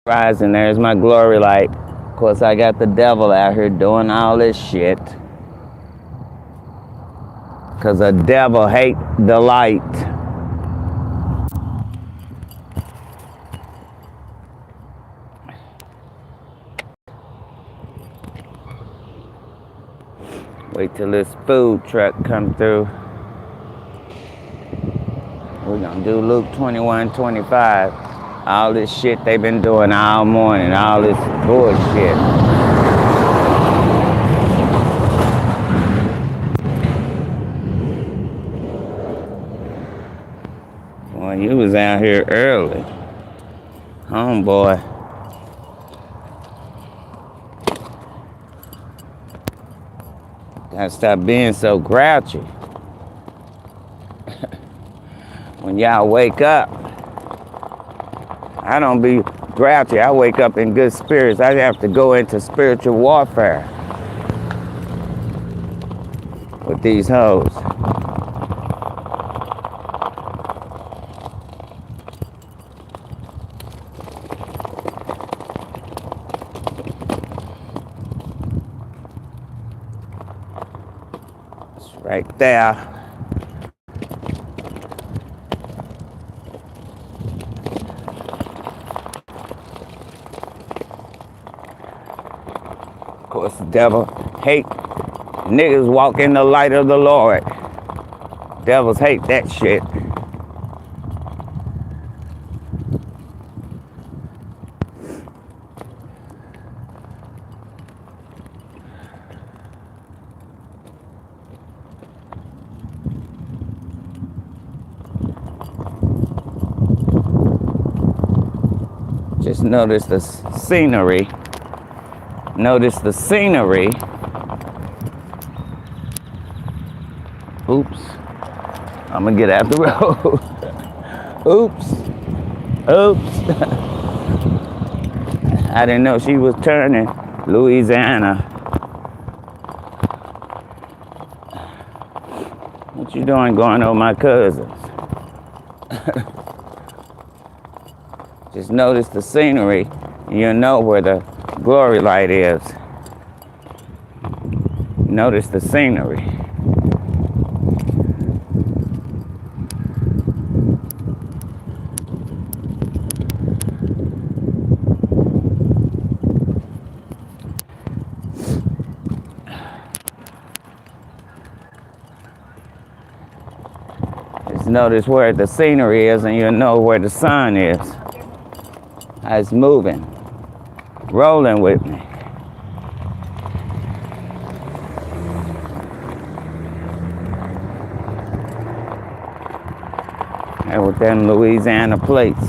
Rising, there's my glory light. Of course, I got the devil out here doing all this shit. Because the devil hate the light. Wait till this food truck come through. We're gonna do Luke 21:25. All this shit they've been doing all morning, all this bullshit. Well, you was out here early. Homeboy. Gotta stop being so grouchy. When y'all wake up, I don't be grouchy. I wake up in good spirits. I have to go into spiritual warfare with these hoes. It's right there. Of course, the devil hate niggas walk in the light of the Lord. Devils hate that shit. Just notice the scenery. Notice the scenery. Oops. I'm gonna get out the road. Oops. Oops. I didn't know she was turning Louisiana. What you doing going over my cousins? Just notice the scenery, and you'll know where the glory light is. Notice the scenery. Just notice where the scenery is, and you'll know where the sun is. How it's moving, rolling with me. And with them Louisiana plates.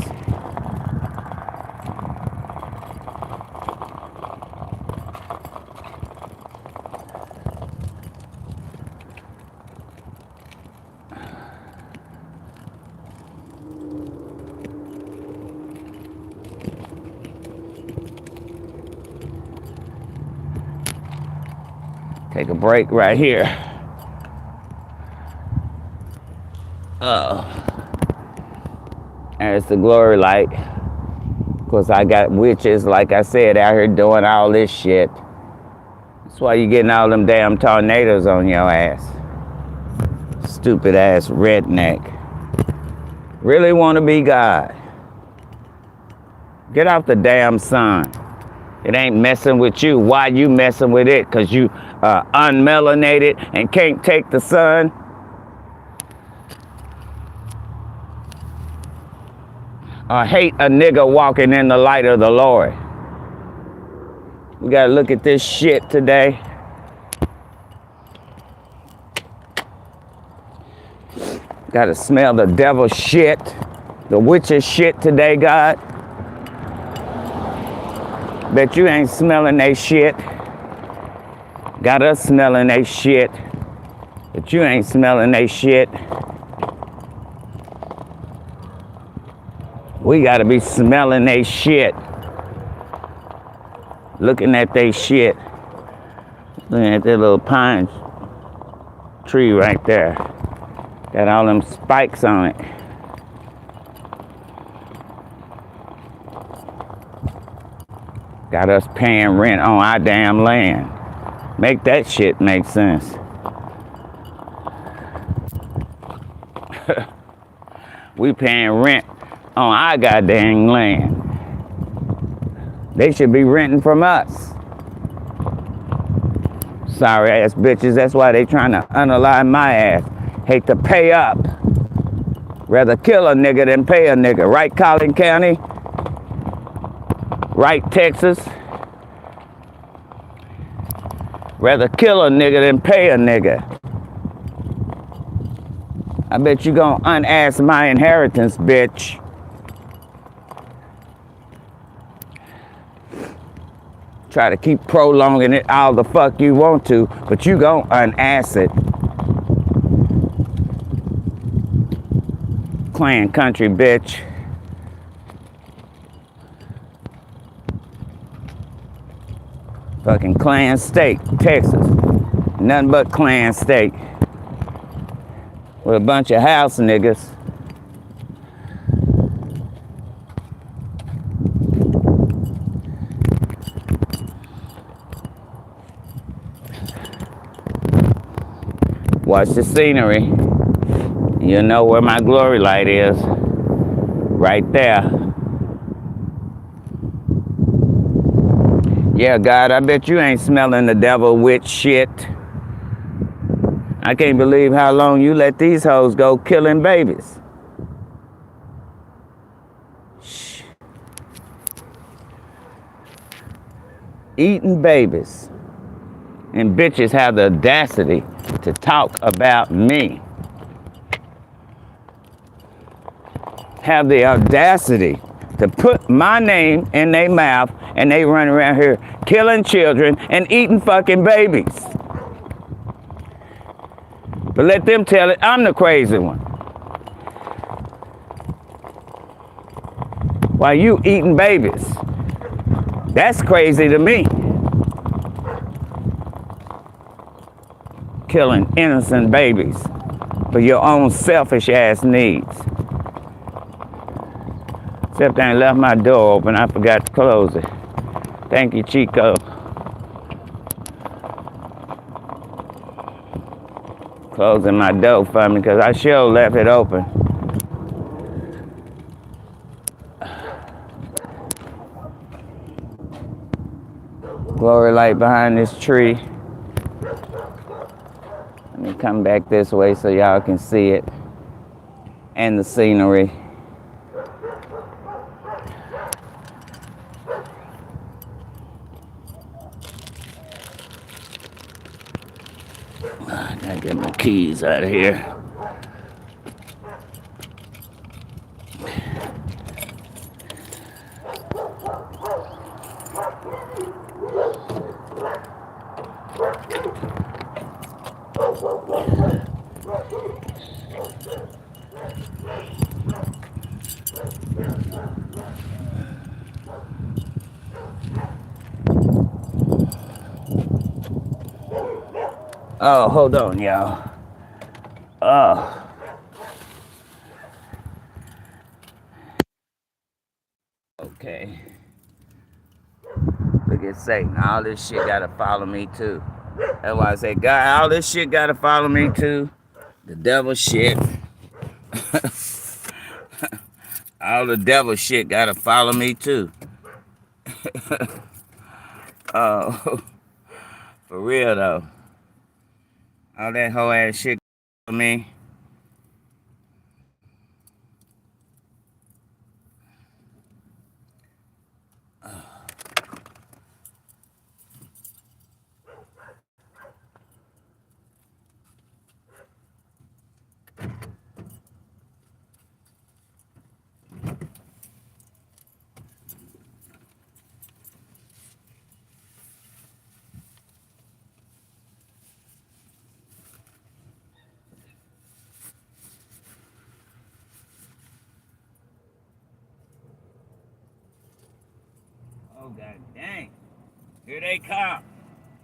Take a break right here. There's the glory light. Of course, I got witches, like I said, out here doing all this shit. That's why you're getting all them damn tornadoes on your ass. Stupid ass redneck. Really want to be God. Get off the damn sun. It ain't messing with you. Why you messing with it? Because you unmelanated and can't take the sun? Or hate a nigga walking in the light of the Lord? We got to look at this shit today. Got to smell the devil's shit, the witch's shit today, God. Bet you ain't smelling they shit. Got us smelling they shit. But you ain't smelling they shit. We gotta be smelling they shit. Looking at they shit. Looking at that little pine tree right there. Got all them spikes on it. Got us paying rent on our damn land. Make that shit make sense. We paying rent on our goddamn land. They should be renting from us. Sorry ass bitches, that's why they trying to unalive my ass. Hate to pay up. Rather kill a nigga than pay a nigga. Right, Collin County? Right, Texas? Rather kill a nigga than pay a nigga. I bet you gonna unask my inheritance, bitch. Try to keep prolonging it all the fuck you want to, but you gon' unask it. Clan country, bitch. Fucking Clan State, Texas. Nothing but Clan State. With a bunch of house niggas. Watch the scenery. You know where my glory light is. Right there. Yeah, God, I bet you ain't smelling the devil witch shit. I can't believe how long you let these hoes go killing babies. Shh. Eating babies. And bitches have the audacity to talk about me. Have the audacity to put my name in their mouth and they run around here killing children and eating fucking babies. But let them tell it, I'm the crazy one. While you eating babies. That's crazy to me. Killing innocent babies for your own selfish ass needs. Except I left my door open, I forgot to close it. Thank you, Chico. Closing my door for me because I sure left it open. Glory light behind this tree. Let me come back this way so y'all can see it. And the scenery. I gotta get my keys out of here. Oh, hold on, y'all. Oh. Okay. Look at Satan. All this shit gotta follow me too. That's why I say, God, all this shit gotta follow me too. The devil shit. All the devil shit gotta follow me too. Oh. For real though. All that whole ass shit for me. Oh, God dang. Here they come.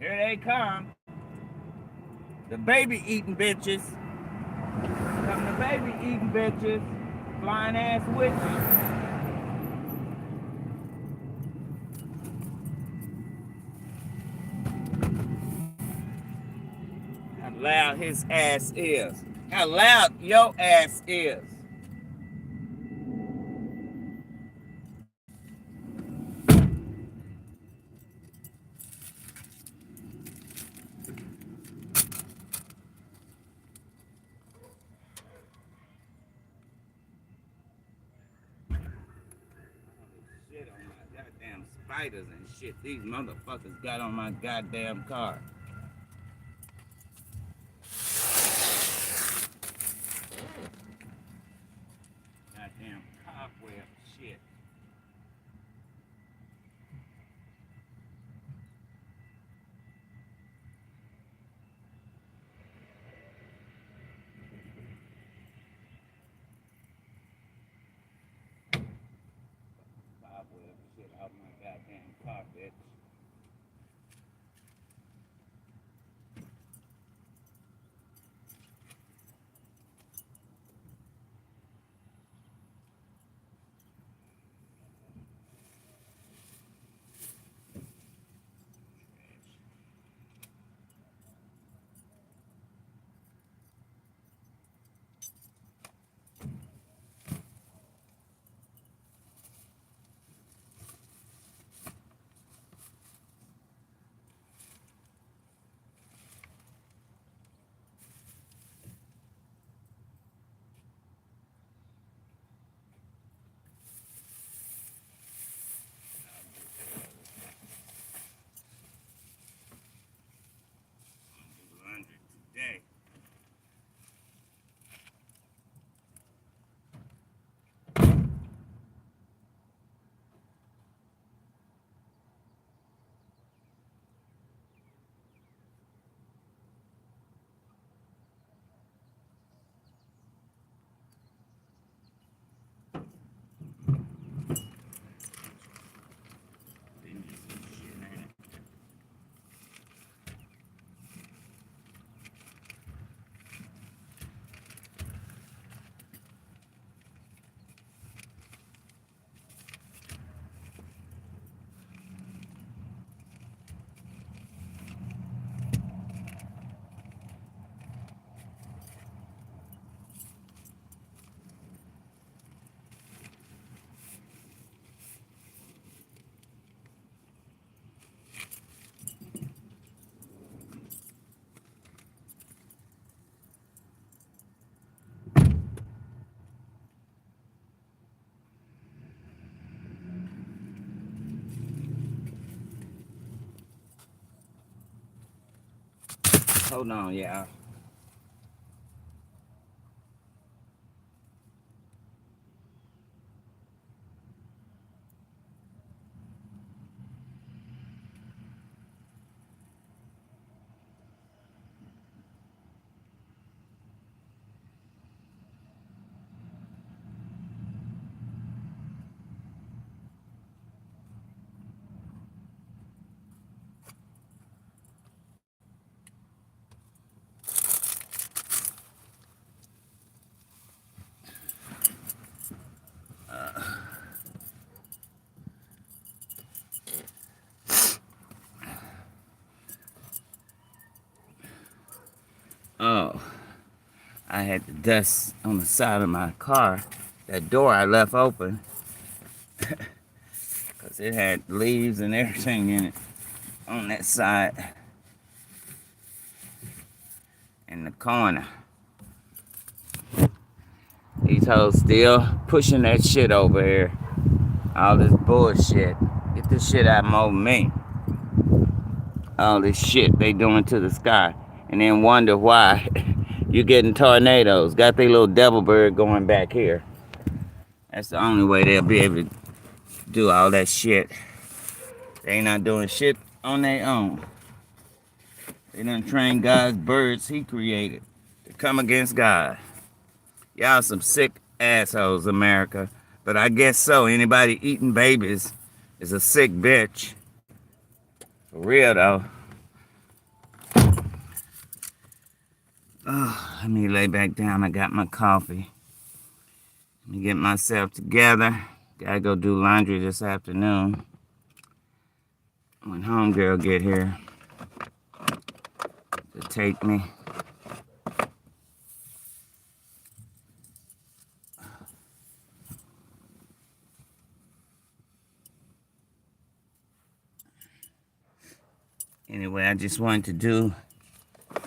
Here they come. The baby eating bitches. Come the baby eating bitches. Flying ass witches. Loud his ass is. How loud your ass is. Shit on my goddamn spiders and shit these motherfuckers got on my goddamn car. Goddamn cobweb shit. Cobweb shit out my goddamn car, bitch. Today. Hold on, y'all. Oh, I had the dust on the side of my car. That door I left open because it had leaves and everything in it on that side in the corner. These hoes still pushing that shit over here. All this bullshit. Get this shit out of me. All this shit they doing to the sky. And then wonder why you getting tornadoes. Got their little devil bird going back here. That's the only way they'll be able to do all that shit. They ain't not doing shit on their own. They done train God's birds he created to come against God. Y'all some sick assholes, America. But I guess so. Anybody eating babies is a sick bitch. For real, though. Oh, let me lay back down. I got my coffee. Let me get myself together. Gotta go do laundry this afternoon. When homegirl get here to take me. Anyway, I just wanted to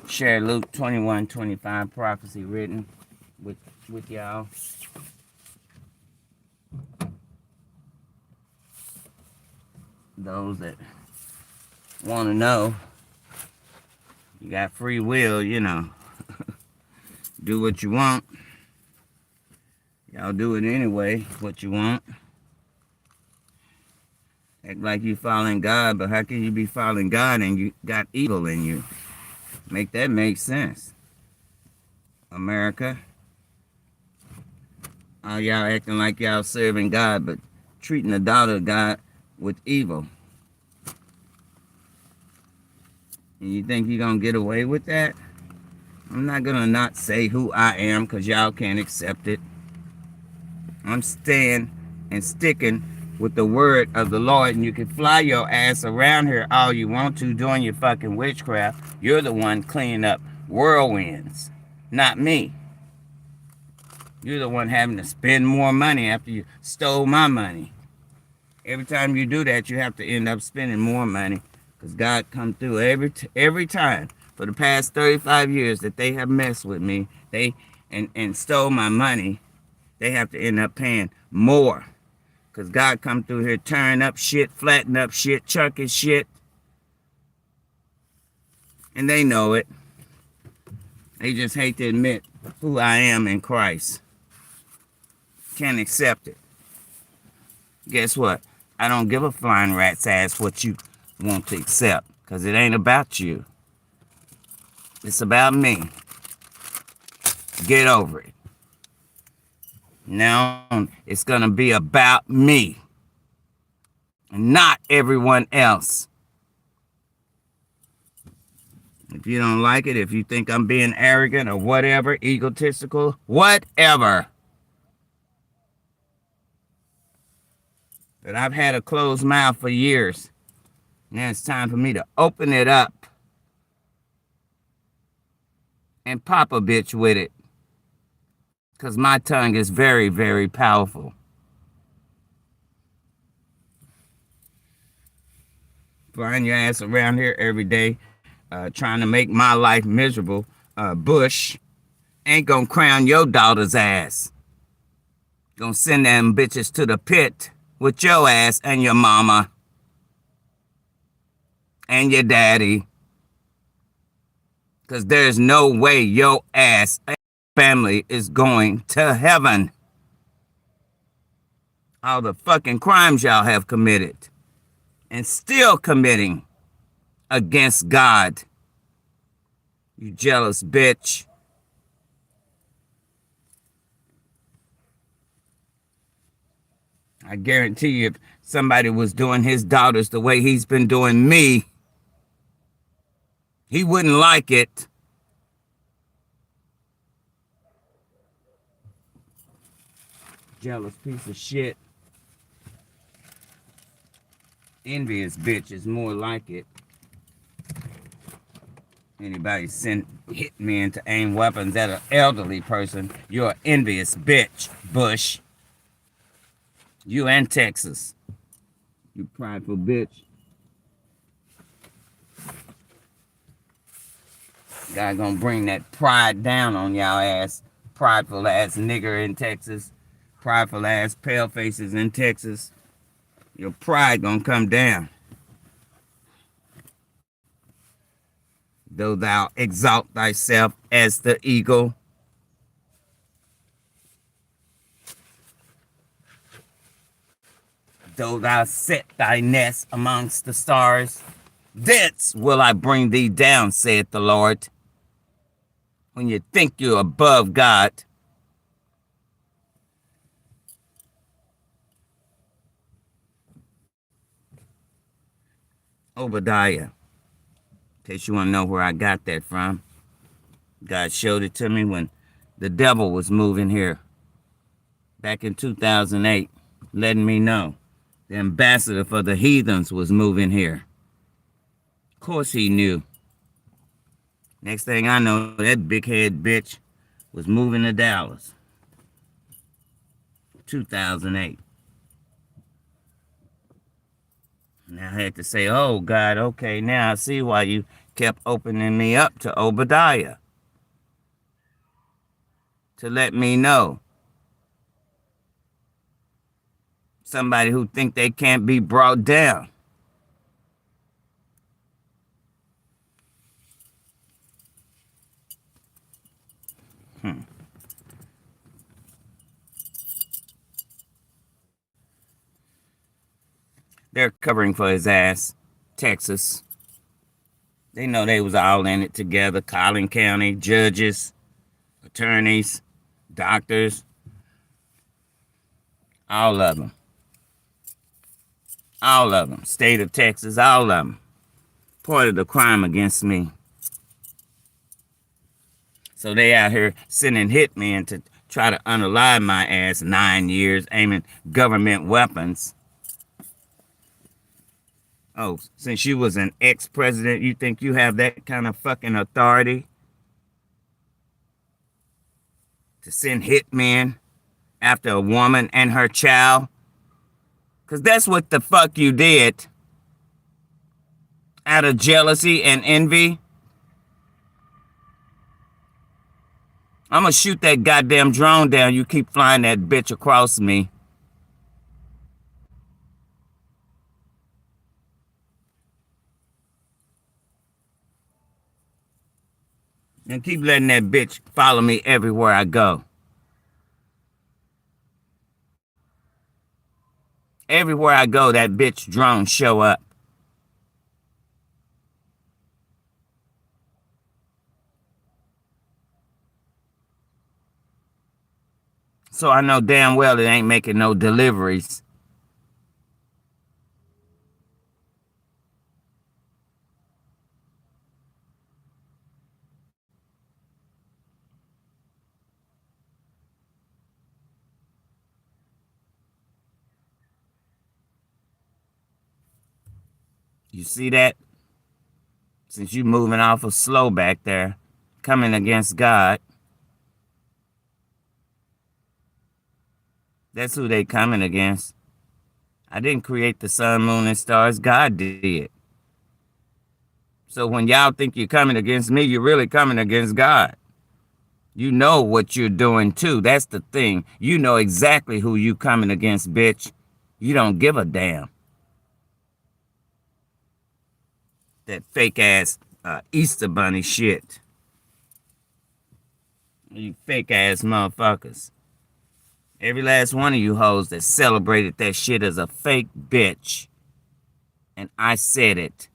share Luke 21:25 prophecy written with y'all. Those that want to know, you got free will, you know. Do what you want. Y'all do it anyway, what you want. Act like you following God, but how can you be following God and you got evil in you? Make that make sense. America. All y'all acting like y'all serving God, but treating the daughter of God with evil. And you think you're going to get away with that? I'm not going to not say who I am because y'all can't accept it. I'm staying and sticking with the word of the Lord, and you can fly your ass around here all you want to doing your fucking witchcraft. You're the one cleaning up whirlwinds, not me. You're the one having to spend more money after you stole my money. Every time you do that, you have to end up spending more money because God come through every time. For the past 35 years that they have messed with me, and stole my money, they have to end up paying more. Because God come through here tearing up shit, flatten up shit, chunking shit. And they know it. They just hate to admit who I am in Christ. Can't accept it. Guess what? I don't give a flying rat's ass what you want to accept. Because it ain't about you. It's about me. Get over it. Now it's going to be about me. Not everyone else. If you don't like it, if you think I'm being arrogant or whatever, egotistical, whatever. But I've had a closed mouth for years. Now it's time for me to open it up and pop a bitch with it. Because my tongue is very, very powerful. Flying your ass around here every day, trying to make my life miserable, Bush, ain't gonna crown your daughter's ass. Gonna send them bitches to the pit with your ass and your mama and your daddy. Because there's no way your ass and family is going to heaven. All the fucking crimes y'all have committed and still committing against God. You jealous bitch. I guarantee you, if somebody was doing his daughters the way he's been doing me, he wouldn't like it. Jealous piece of shit. Envious bitch is more like it. Anybody hit me to aim weapons at an elderly person, you're an envious bitch, Bush. You and Texas. You prideful bitch. God gonna bring that pride down on y'all ass. Prideful ass nigger in Texas. Prideful ass pale faces in Texas. Your pride gonna come down. Though thou exalt thyself as the eagle. Though thou set thy nest amongst the stars, thence will I bring thee down, saith the Lord. When you think you're above God, Obadiah, in case you want to know where I got that from, God showed it to me when the devil was moving here back in 2008, letting me know the ambassador for the heathens was moving here. Of course he knew. Next thing I know, that big head bitch was moving to Dallas. 2008. And I had to say, oh, God, okay, now I see why you kept opening me up to Obadiah. To let me know. Somebody who think they can't be brought down. They're covering for his ass. Texas. They know they was all in it together. Collin County, judges, attorneys, doctors. All of them. All of them. State of Texas, all of them. Part of the crime against me. So they out here sending hitmen to try to unalive my ass 9 years, aiming government weapons. Oh, since you was an ex-president, you think you have that kind of fucking authority to send hitmen after a woman and her child? Because that's what the fuck you did out of jealousy and envy. I'm going to shoot that goddamn drone down. You keep flying that bitch across me. And keep letting that bitch follow me everywhere I go. Everywhere I go, that bitch drone show up. So I know damn well it ain't making no deliveries. You see that? Since you moving off of slow back there, coming against God. That's who they coming against. I didn't create the sun, moon, and stars. God did. So when y'all think you're coming against me, you're really coming against God. You know what you're doing too. That's the thing. You know exactly who you coming against, bitch. You don't give a damn. That fake ass Easter bunny shit. You fake ass motherfuckers. Every last one of you hoes that celebrated that shit as a fake bitch. And I said it.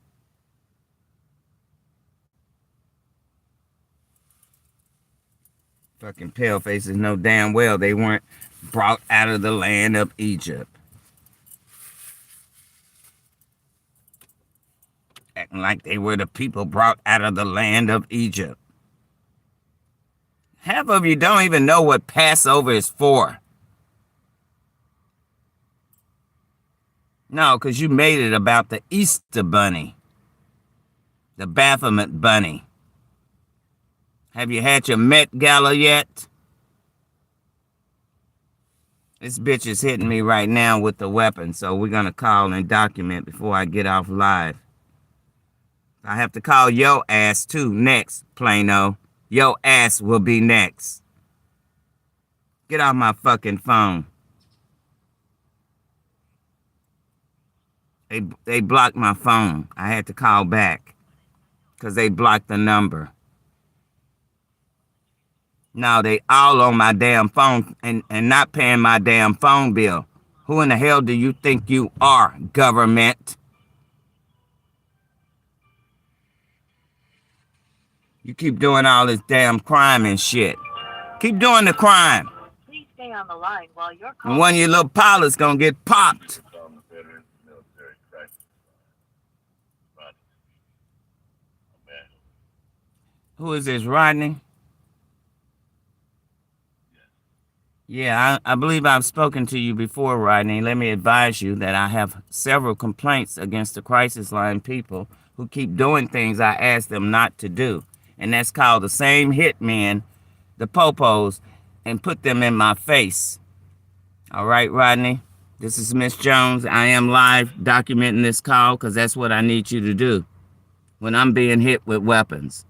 Fucking pale faces know damn well they weren't brought out of the land of Egypt. Acting like they were the people brought out of the land of Egypt. Half of you don't even know what Passover is for. No, because you made it about the Easter bunny. The Baphomet bunny. Have you had your Met Gala yet? This bitch is hitting me right now with the weapon, so we're going to call and document before I get off live. I have to call your ass too next, Plano. Your ass will be next. Get off my fucking phone. They blocked my phone. I had to call back because they blocked the number. No, they all on my damn phone and not paying my damn phone bill. Who in the hell do you think you are, government? You keep doing all this damn crime and shit. Keep doing the crime. Please stay on the line while you're calling. And one of your little pilots gonna get popped. Who is this, Rodney? Yeah, I believe I've spoken to you before, Rodney. Let me advise you that I have several complaints against the crisis line people who keep doing things I ask them not to do. And that's called the same hitmen, the popos, and put them in my face. All right, Rodney? This is Miss Jones. I am live documenting this call because that's what I need you to do when I'm being hit with weapons.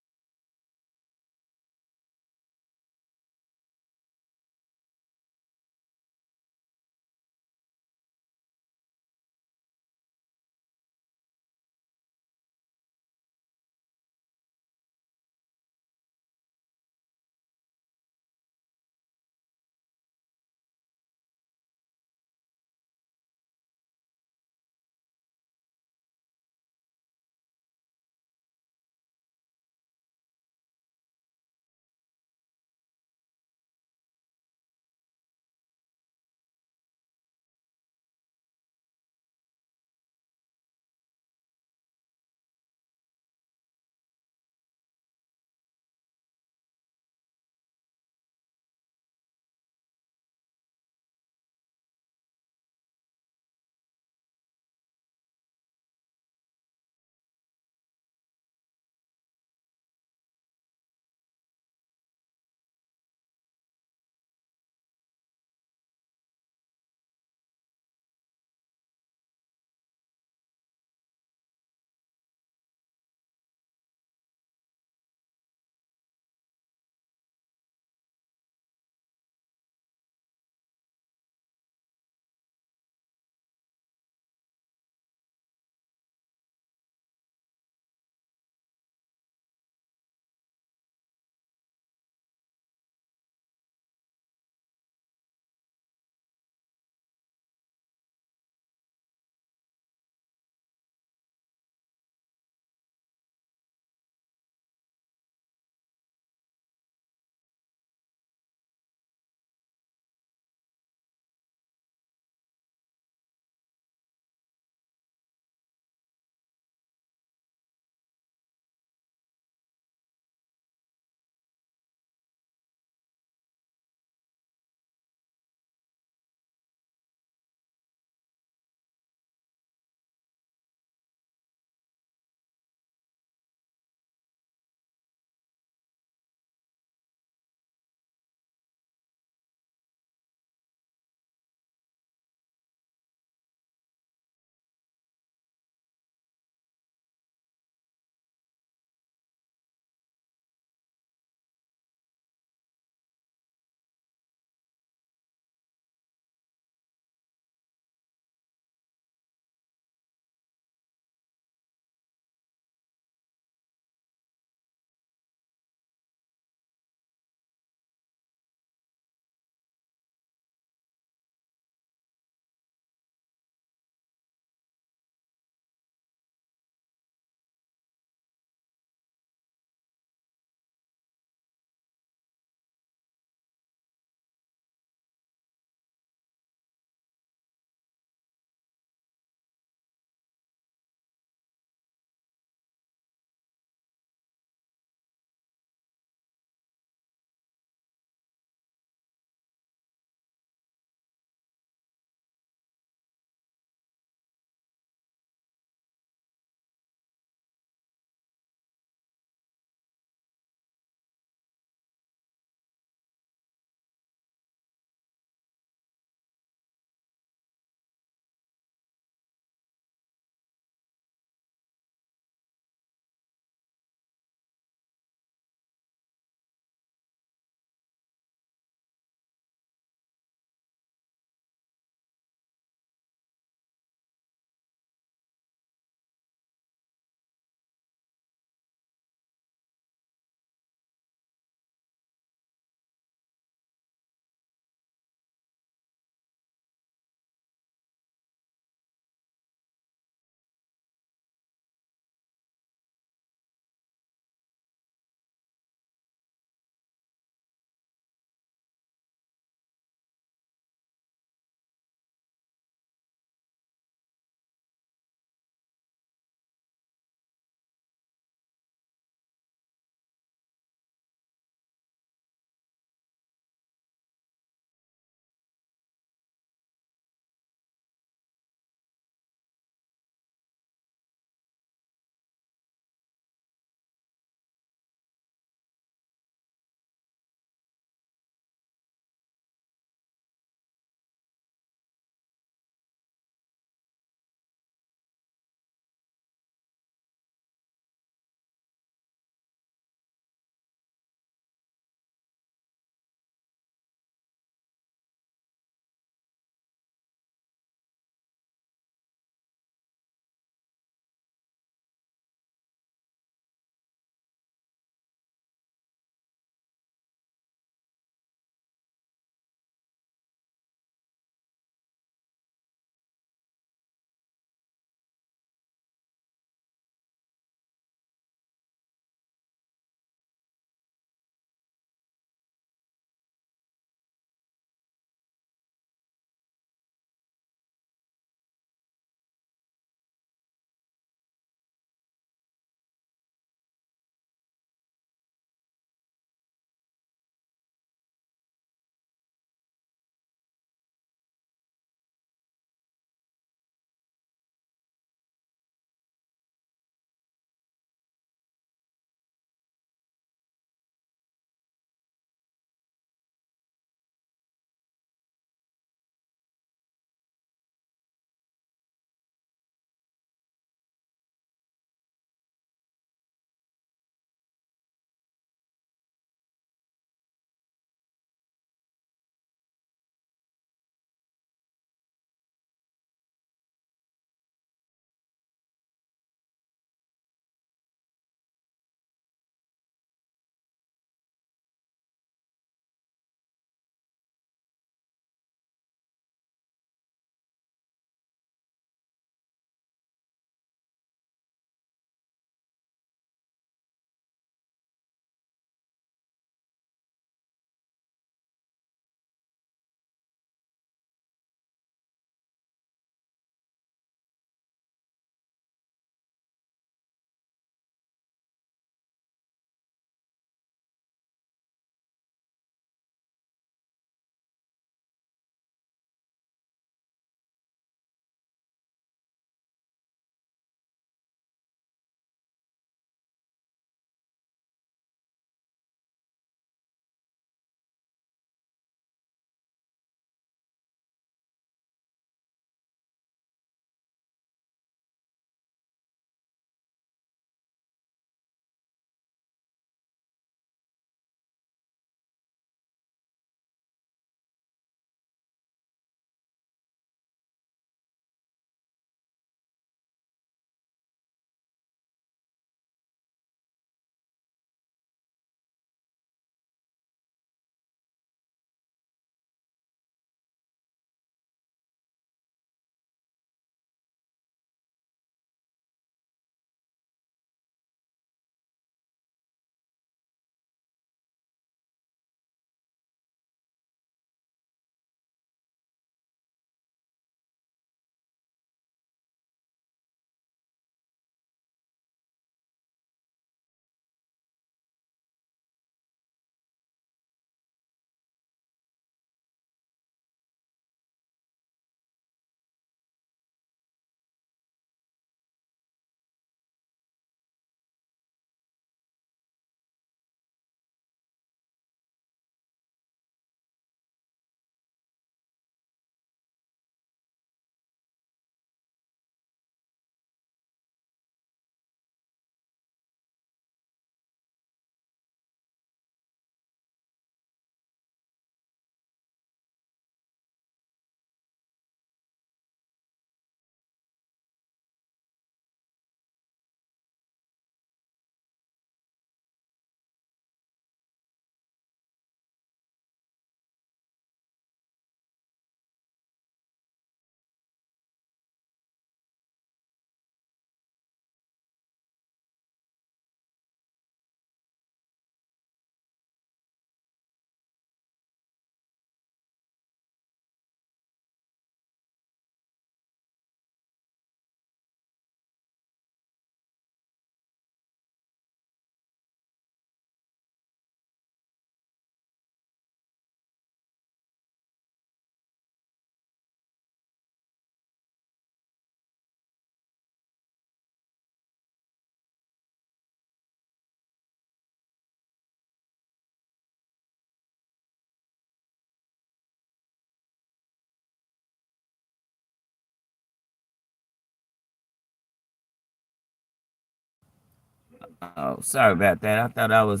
Oh, sorry about that. I thought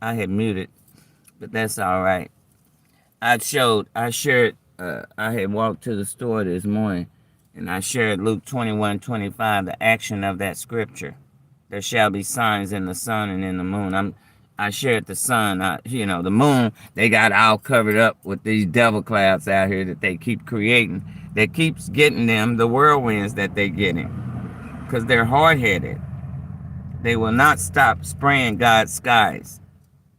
I had muted, but that's all right. I shared, I had walked to the store this morning and I shared Luke 21:25, the action of that scripture. There shall be signs in the sun and in the moon. I shared the sun, the moon, they got all covered up with these devil clouds out here that they keep creating that keeps getting them the whirlwinds that they getting because they're hard-headed. They will not stop spraying God's skies.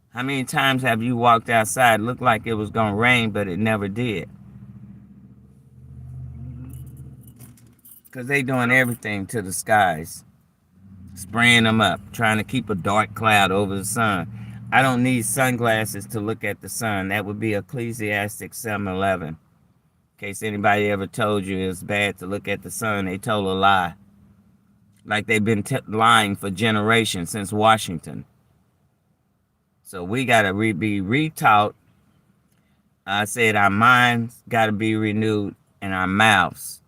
How many times have you walked outside, looked like it was going to rain, but it never did? Because they doing everything to the skies, spraying them up, trying to keep a dark cloud over the sun. I don't need sunglasses to look at the sun. That would be Ecclesiastes 7:11. In case anybody ever told you it's bad to look at the sun, they told a lie. Like they've been lying for generations since Washington. So we got to be retaught. I said our minds got to be renewed and our mouths.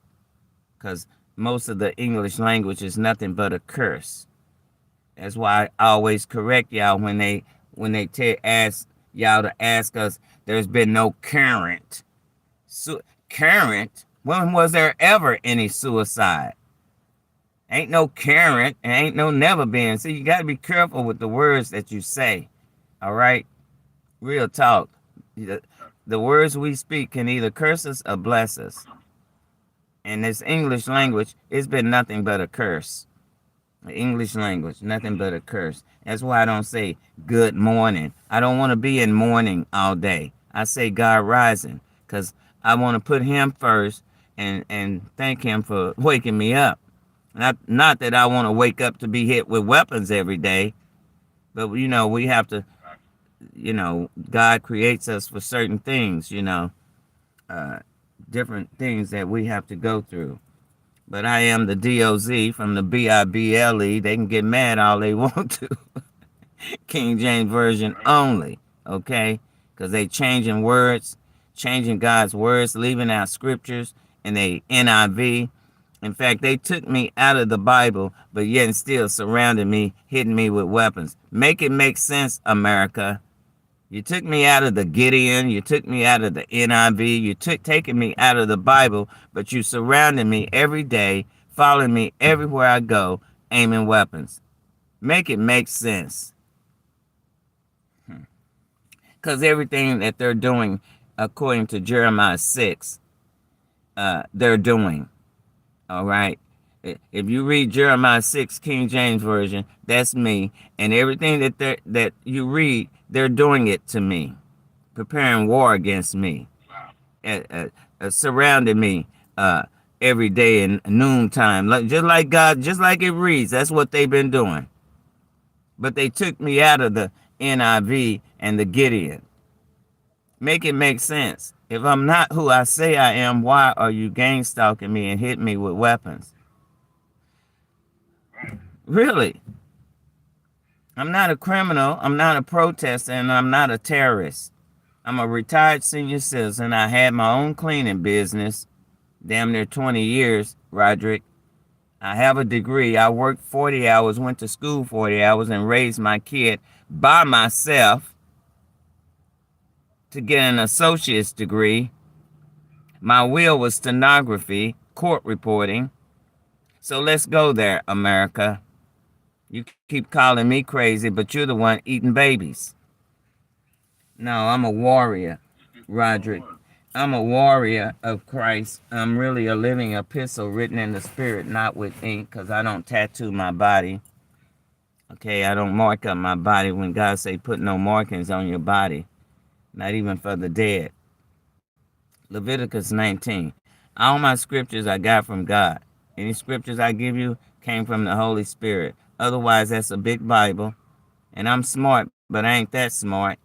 Because most of the English language is nothing but a curse. That's why I always correct y'all when they ask y'all to ask us. There's been no current. Current? When was there ever any suicide? Ain't no current and ain't no never been. See, you got to be careful with the words that you say. All right? Real talk. The words we speak can either curse us or bless us. And this English language, it's been nothing but a curse. The English language, nothing but a curse. That's why I don't say good morning. I don't want to be in mourning all day. I say God rising because I want to put him first and thank him for waking me up. Not that I want to wake up to be hit with weapons every day, but, we have to, God creates us for certain things, different things that we have to go through. But I am the DOZ from the Bible. They can get mad all they want to. King James Version only, okay? Because they changing words, changing God's words, leaving out scriptures, and they NIV. In fact, they took me out of the Bible, but yet still surrounded me, hitting me with weapons. Make it make sense, America. You took me out of the Gideon. You took me out of the NIV. You taking me out of the Bible, but you surrounded me every day, following me everywhere I go, aiming weapons. Make it make sense. Because everything that they're doing, according to Jeremiah 6, they're doing. All right? If you read Jeremiah 6, King James Version, that's me. And everything that you read, they're doing it to me, preparing war against me, surrounding me every day in noontime, just like God, just like it reads. That's what they've been doing. But they took me out of the NIV and the Gideon. Make it make sense. If I'm not who I say I am, why are you gang stalking me and hitting me with weapons? Really? I'm not a criminal, I'm not a protester, and I'm not a terrorist. I'm a retired senior citizen. I had my own cleaning business, damn near 20 years, Roderick. I have a degree. I worked 40 hours, went to school 40 hours, and raised my kid by myself to get an associate's degree. My will was stenography, court reporting. So let's go there, America. You keep calling me crazy, but you're the one eating babies. No, I'm a warrior, Roderick. I'm a warrior of Christ. I'm really a living epistle written in the spirit, not with ink, because I don't tattoo my body. Okay, I don't mark up my body when God say put no markings on your body, not even for the dead. Leviticus 19. All my scriptures I got from God. Any scriptures I give you came from the Holy Spirit. Otherwise, that's a big Bible. And I'm smart, but I ain't that smart.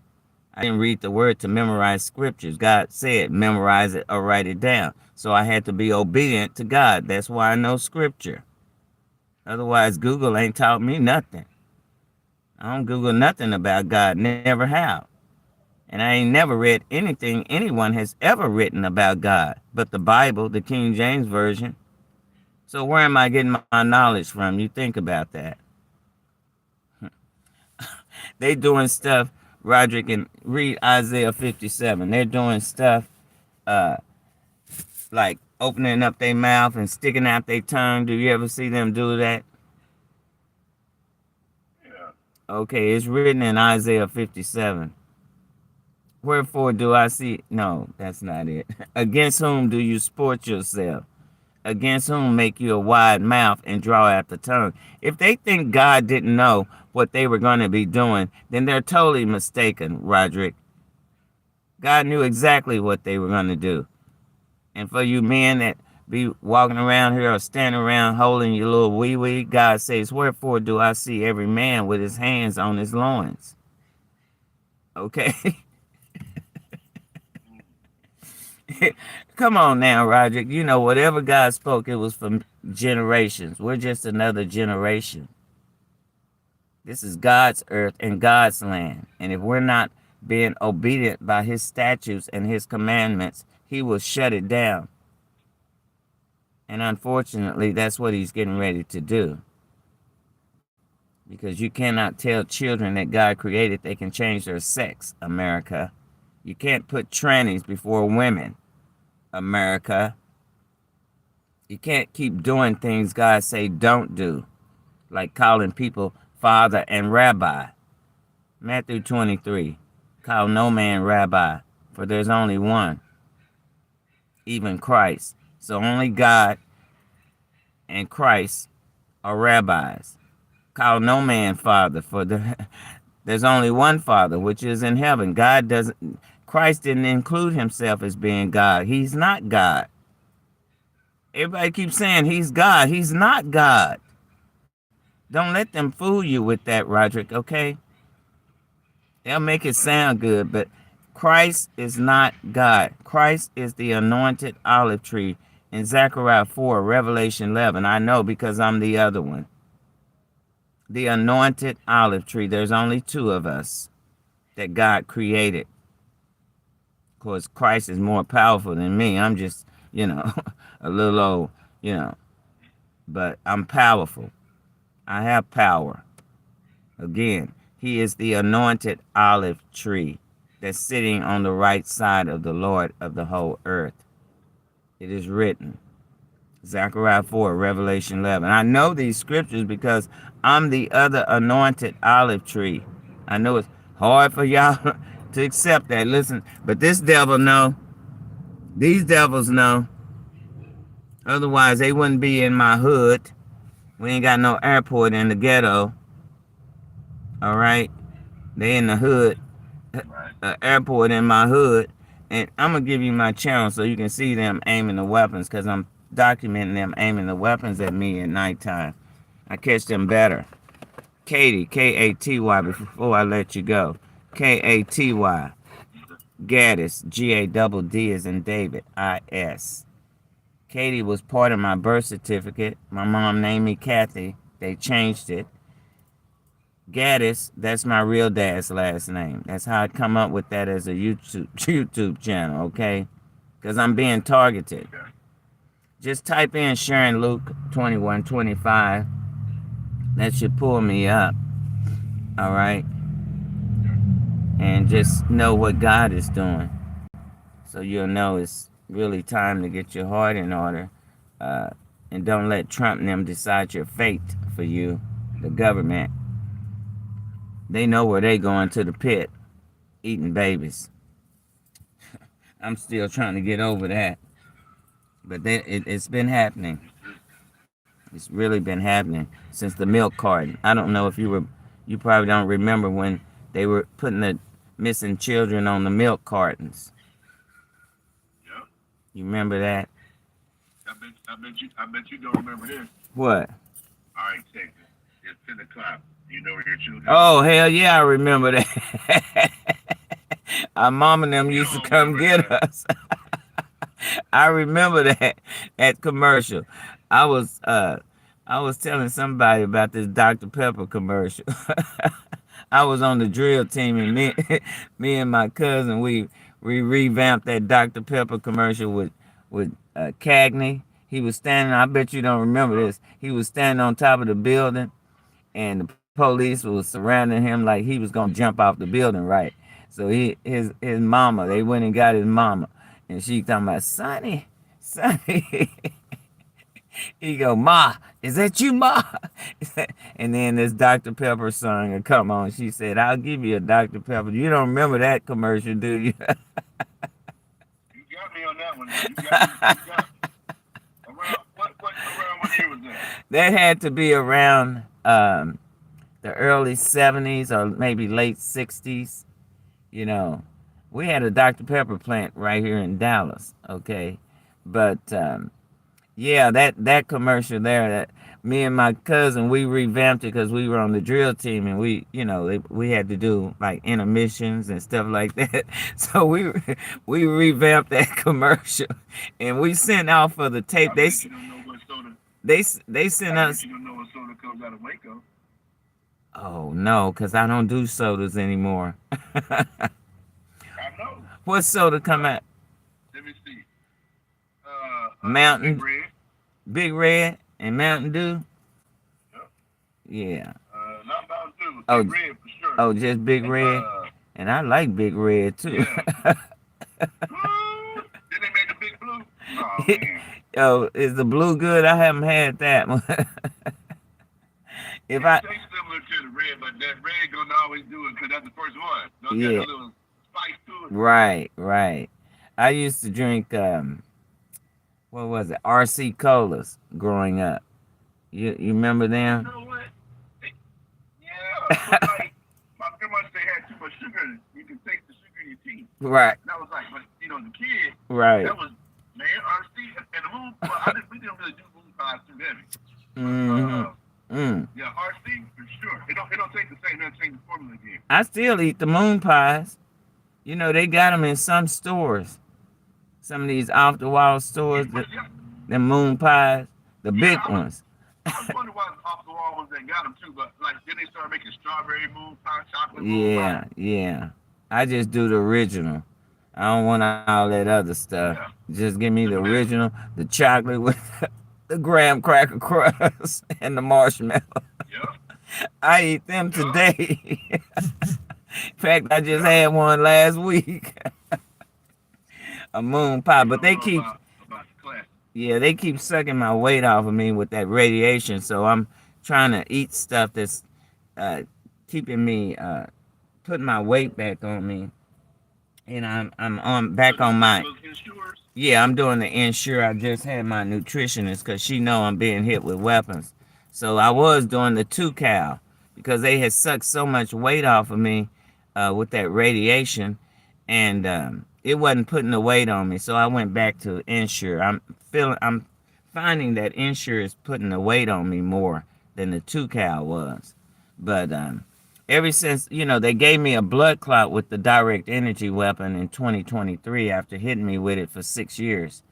I didn't read the word to memorize scriptures. God said, memorize it or write it down. So I had to be obedient to God. That's why I know scripture. Otherwise, Google ain't taught me nothing. I don't Google nothing about God. Never have. And I ain't never read anything anyone has ever written about God but the Bible, the King James Version. So where am I getting my knowledge from? You think about that. They doing stuff, Roderick, and read Isaiah 57. They're doing stuff uh like opening up their mouth and sticking out their tongue. Do you ever see them do that? Yeah. Okay, it's written in Isaiah 57. Wherefore do I see? No, that's not it. Against whom do you sport yourself? Against whom make you a wide mouth and draw out the tongue? If they think God didn't know what they were going to be doing, then they're totally mistaken, Roderick. God knew exactly what they were going to do. And for you men that be walking around here or standing around holding your little wee wee, God says, wherefore do I see every man with his hands on his loins? Okay? Come on now, Roderick. You know, whatever God spoke, it was from generations. We're just another generation. This is God's earth and God's land. And if we're not being obedient by his statutes and his commandments, he will shut it down. And unfortunately, that's what he's getting ready to do. Because you cannot tell children that God created they can change their sex, America. You can't put trannies before women, America. You can't keep doing things God say don't do, like calling people father and rabbi. Matthew 23, call no man rabbi, for there's only one, even Christ. So only God and Christ are rabbis. Call no man father, for there's only one Father, which is in heaven. Christ didn't include himself as being God. He's not God. Everybody keeps saying he's God. He's not God. Don't let them fool you with that, Roderick, okay? They'll make it sound good, but Christ is not God. Christ is the anointed olive tree in Zechariah 4, Revelation 11. I know because I'm the other one. The anointed olive tree. There's only two of us that God created. Of course, Christ is more powerful than me. I'm just, a little old, but I'm powerful. I have power. Again, he is the anointed olive tree that's sitting on the right side of the Lord of the whole earth. It is written. Zechariah 4, Revelation 11. I know these scriptures because I'm the other anointed olive tree. I know it's hard for y'all to accept that. Listen, but this devil know. These devils know. Otherwise, they wouldn't be in my hood. We ain't got no airport in the ghetto. All right? They in the hood. Airport in my hood. And I'm going to give you my channel so you can see them aiming the weapons because I'm documenting them aiming the weapons at me at nighttime. I catch them better. Katie, K-A-T-Y, before I let you go. K-A-T-Y. Gaddis, G-A-D-D as in David, I-S. Katie was part of my birth certificate. My mom named me Kathy. They changed it. Gaddis, that's my real dad's last name. That's how I come up with that as a YouTube channel, okay? Because I'm being targeted. Just type in Sharon Luke 2125. That should pull me up. All right? And just know what God is doing. So you'll know it's really time to get your heart in order. And don't let Trump and them decide your fate for you, the government. They know where they going, to the pit, eating babies. I'm still trying to get over that. But it's been happening. It's really been happening since the milk carton. I don't know if you probably don't remember when they were putting the missing children on the milk cartons. Yep. You remember that? I bet you don't remember this. What? All right, check this. It's 10 o'clock. You know where your children are? Oh, hell yeah, I remember that. Our mom and them used to come get us. I remember that commercial. I was telling somebody about this Dr. Pepper commercial. I was on the drill team, and me and my cousin, we revamped that Dr. Pepper commercial with Cagney. He was standing. I bet you don't remember this. He was standing on top of the building, and the police was surrounding him like he was gonna jump off the building, right? So his mama, they went and got his mama, and she talking about Sonny, Sonny. He go, Ma, is that you, Ma? And then this Dr. Pepper song would come on. She said, I'll give you a Dr. Pepper. You don't remember that commercial, do you? You got me on that one. You got around what year was that? That had to be around the early 70s or maybe late 60s. You know, we had a Dr. Pepper plant right here in Dallas, okay? But yeah, that commercial there, that me and my cousin, we revamped it because we were on the drill team, and we had to do like intermissions and stuff like that. So we revamped that commercial, and we sent out for the tape. I bet you don't know what soda. They sent I us. bet you don't know what soda comes out of Waco. Oh no, cause I don't do sodas anymore. I know. What soda come out? Let me see. Mountain, Big Red. Big Red, and Mountain Dew. Yep. Yeah. Not Mountain Dew. Oh, Big Red for sure. Oh, just Big Red, and I like Big Red too. Yeah. Then they made the Big Blue. Oh man. Oh, is the blue good? I haven't had that one. If I It tastes similar to the red, but that red gonna always do it because that's the first one. Don't Yeah. get a little spice to it. Right. I used to drink what was it? RC colas growing up. You remember You them? know what? Yeah. But like, my grandma said they had too much sugar. You can taste the sugar in your teeth. Right. And I was like, but the kid, Right. that was man, RC and the moon. Well, we didn't really do moon pies too heavy. Mm-hmm. Yeah, RC for sure. It don't taste the same. It doesn't change the formula again. I still eat the moon pies. You know, they got them in some stores. Some of these off the wall stores, the moon pies, the big ones. I was wondering why the off the wall ones they got them too, but like then they started making strawberry moon pie, chocolate moon pie. Yeah. I just do the original. I don't want all that other stuff. Yeah. Just give me the original, the chocolate with the graham cracker crust and the marshmallow. Yeah. I eat them today. In fact, I just had one last week. A moon pie, but they keep about the class. yeah, they keep sucking my weight off of me with that radiation. So I'm trying to eat stuff that's keeping me putting my weight back on me. And I'm on back on my yeah, I'm doing the Ensure. I just had my nutritionist because she know I'm being hit with weapons. So I was doing the 2-cal because they had sucked so much weight off of me with that radiation, and it wasn't putting the weight on me. So I went back to Ensure. I'm finding that Ensure is putting the weight on me more than the 2-cal was. But ever since, they gave me a blood clot with the direct energy weapon in 2023 after hitting me with it for 6 years.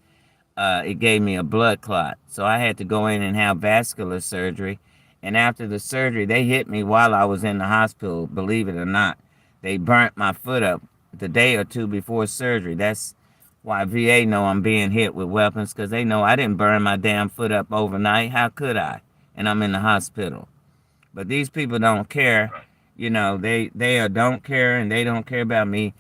It gave me a blood clot. So I had to go in and have vascular surgery. And after the surgery, they hit me while I was in the hospital, believe it or not. They burnt my foot up the day or two before surgery. That's why VA know I'm being hit with weapons, because they know I didn't burn my damn foot up overnight. How could I? And I'm in the hospital. But these people don't care. They don't care, and they don't care about me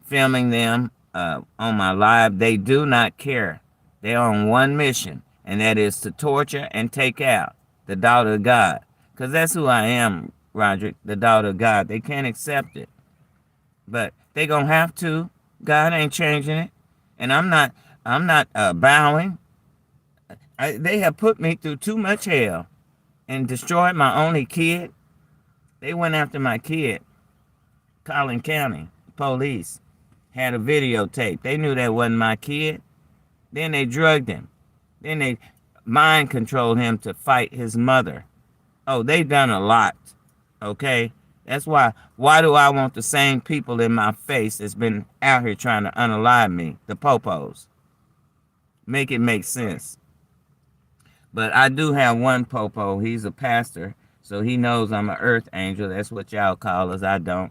filming them on my live. They do not care. They're on one mission, and that is to torture and take out the daughter of God. Because that's who I am, Roderick, the daughter of God. They can't accept it. But they going to have to. God ain't changing it. And I'm not bowing. They have put me through too much hell and destroyed my only kid. They went after my kid. Collin County police had a videotape. They knew that wasn't my kid. Then they drugged him. Then they mind controlled him to fight his mother. Oh, they done a lot. Okay? That's why do I want the same people in my face that's been out here trying to unalive me? The popos. Make it make sense. But I do have one popo. He's a pastor, so he knows I'm an earth angel. That's what y'all call us. I don't.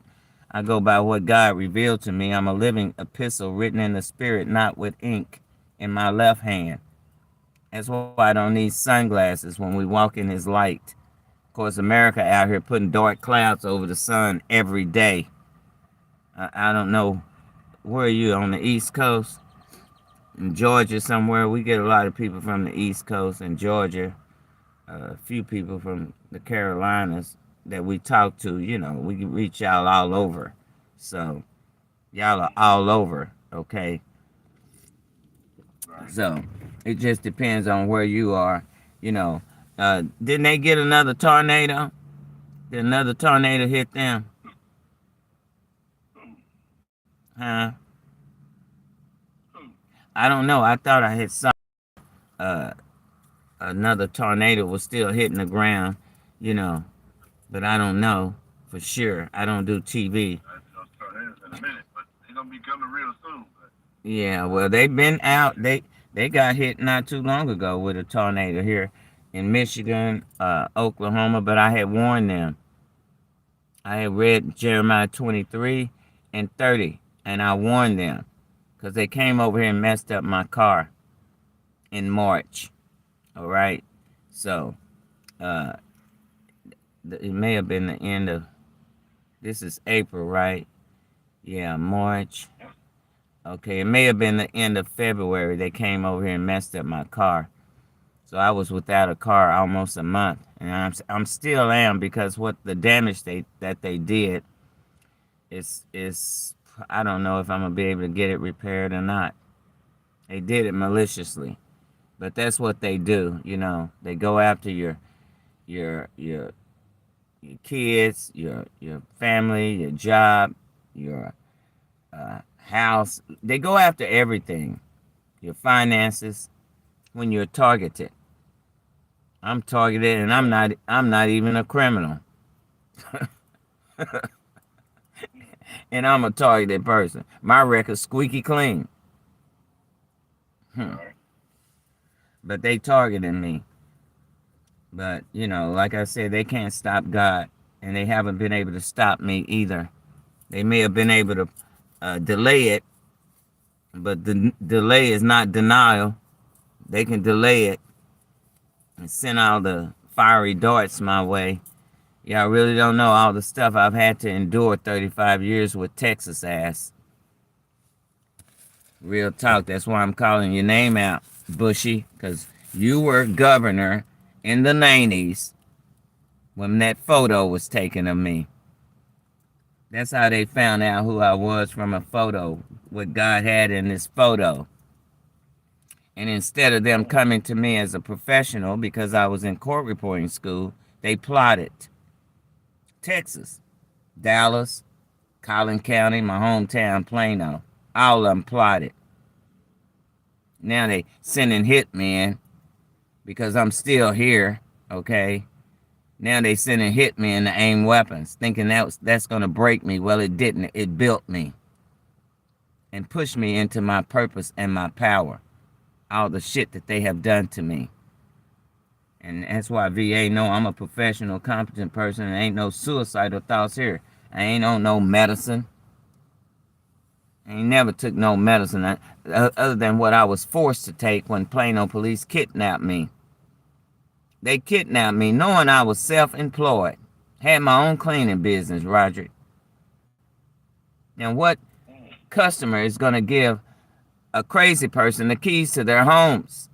I go by what God revealed to me. I'm a living epistle written in the spirit, not with ink, in my left hand. That's why I don't need sunglasses when we walk in his light. course, America out here putting dark clouds over the sun every day. I don't know, where are you, on the East Coast? In Georgia somewhere? We get a lot of people from the East Coast and Georgia. A few people from the Carolinas that we talk to. We can reach y'all all over. So y'all are all over, okay? Right. So it just depends on where you are. Didn't they get another tornado? Did another tornado hit them? Huh? I don't know. I thought I had saw uh, another tornado was still hitting the ground, you know, but I don't know for sure. I don't do TV. I ain't gonna start this in a minute, but they're gonna be coming real soon. But Yeah, well, they've been out. They got hit not too long ago with a tornado here in Michigan, Oklahoma, but I had warned them. I had read Jeremiah 23 and 30, and I warned them because they came over here and messed up my car in March. All right, so uh, it may have been the end of, this is April, right? Yeah, March. Okay, it may have been the end of February. They came over here and messed up my car. So I was without a car almost a month, and I'm still am, because what the damage that they did is I don't know if I'm gonna be able to get it repaired or not. They did it maliciously, but that's what they do. They go after your your your kids, your family, your job, your house. They go after everything, your finances. When you're targeted, I'm targeted, and I'm not even a criminal, and I'm a targeted person. My record's squeaky clean. But they targeted me. But like I said, they can't stop God, and they haven't been able to stop me either. They may have been able to delay it, but the delay is not denial. They can delay it and send all the fiery darts my way. Y'all really don't know all the stuff I've had to endure 35 years with Texas ass. Real talk. That's why I'm calling your name out, Bushy, because you were governor in the 90s when that photo was taken of me. That's how they found out who I was, from a photo, what God had in this photo. And instead of them coming to me as a professional because I was in court reporting school, they plotted. Texas, Dallas, Collin County, my hometown, Plano, all of them plotted. Now they sending hitmen because I'm still here, okay? Now they sending hitmen to aim weapons, thinking that's going to break me. Well, it didn't. It built me and pushed me into my purpose and my power. All the shit that they have done to me. And that's why VA know I'm a professional, competent person, and ain't no suicidal thoughts here. I ain't on no medicine. I ain't never took no medicine other than what I was forced to take when Plano police kidnapped me. They kidnapped me knowing I was self-employed. Had my own cleaning business, Roger. And what customer is going to give a crazy person the keys to their homes?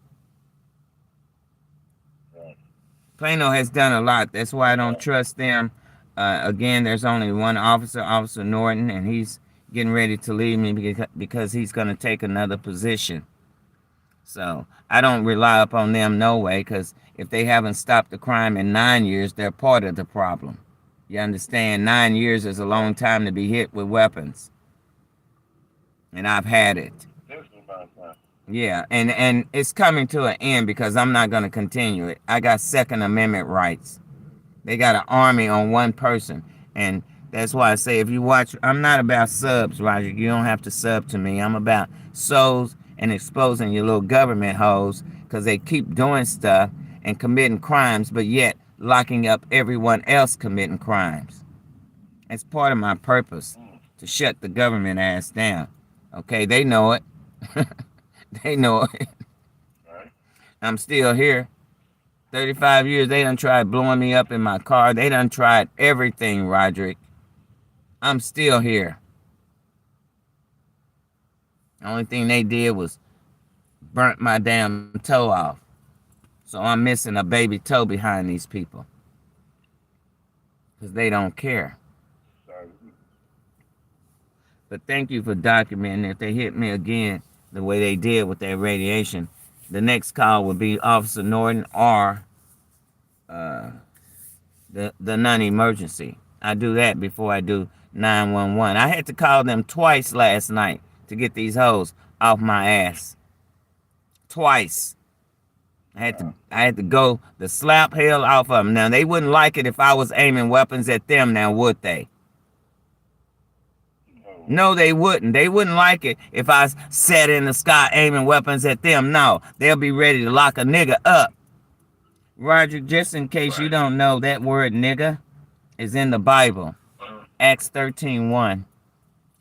Plano has done a lot. That's why I don't trust them. Again, there's only one officer, Officer Norton, and he's getting ready to leave me because he's going to take another position. So I don't rely upon them no way, because if they haven't stopped the crime in 9 years, they're part of the problem. You understand? 9 years is a long time to be hit with weapons. And I've had it. Yeah, and it's coming to an end because I'm not going to continue it. I got Second Amendment rights. They got an army on one person. And that's why I say, if you watch, I'm not about subs, Roger. You don't have to sub to me. I'm about souls and exposing your little government hoes, because they keep doing stuff and committing crimes, but yet locking up everyone else committing crimes. It's part of my purpose to shut the government ass down. Okay, they know it. They know it. I'm still here. 35 years, they done tried blowing me up in my car. They done tried everything, Roderick. I'm still here. The only thing they did was burnt my damn toe off. So I'm missing a baby toe behind these people. Because they don't care. But thank you for documenting. If they hit me again the way they did with that radiation, the next call would be Officer Norton or the non-emergency. I do that before I do 911. I had to call them twice last night to get these hoes off my ass. Twice. I had to go to slap hell off of them. Now, they wouldn't like it if I was aiming weapons at them now, would they? No, they wouldn't. They wouldn't like it if I sat in the sky aiming weapons at them. No, they'll be ready to lock a nigga up. Roger, just in case you don't know, that word nigga is in the Bible. Acts 13:1.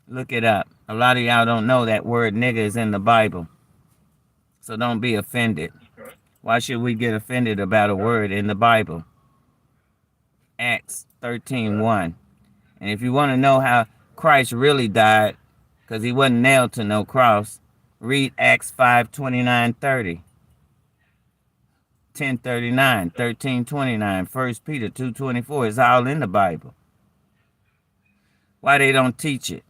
Look it up. A lot of y'all don't know that word nigga is in the Bible. So don't be offended. Why should we get offended about a word in the Bible? Acts 13:1. And if you want to know how Christ really died, because he wasn't nailed to no cross, read Acts 5:29-30. 10:39, 13:29, 1 Peter 2:24. It's all in the Bible. Why they don't teach it?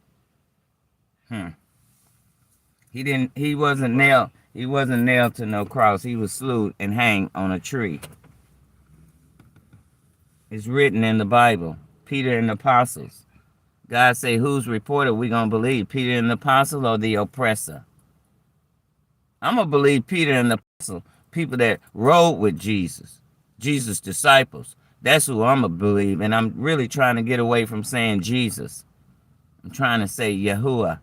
He wasn't nailed to no cross. He was slew and hanged on a tree. It's written in the Bible. Peter and the apostles. God say, whose report are we going to believe? Peter and the apostle or the oppressor? I'm going to believe Peter and the apostle, people that rode with Jesus, Jesus' disciples. That's who I'm going to believe. And I'm really trying to get away from saying Jesus. I'm trying to say Yahuwah.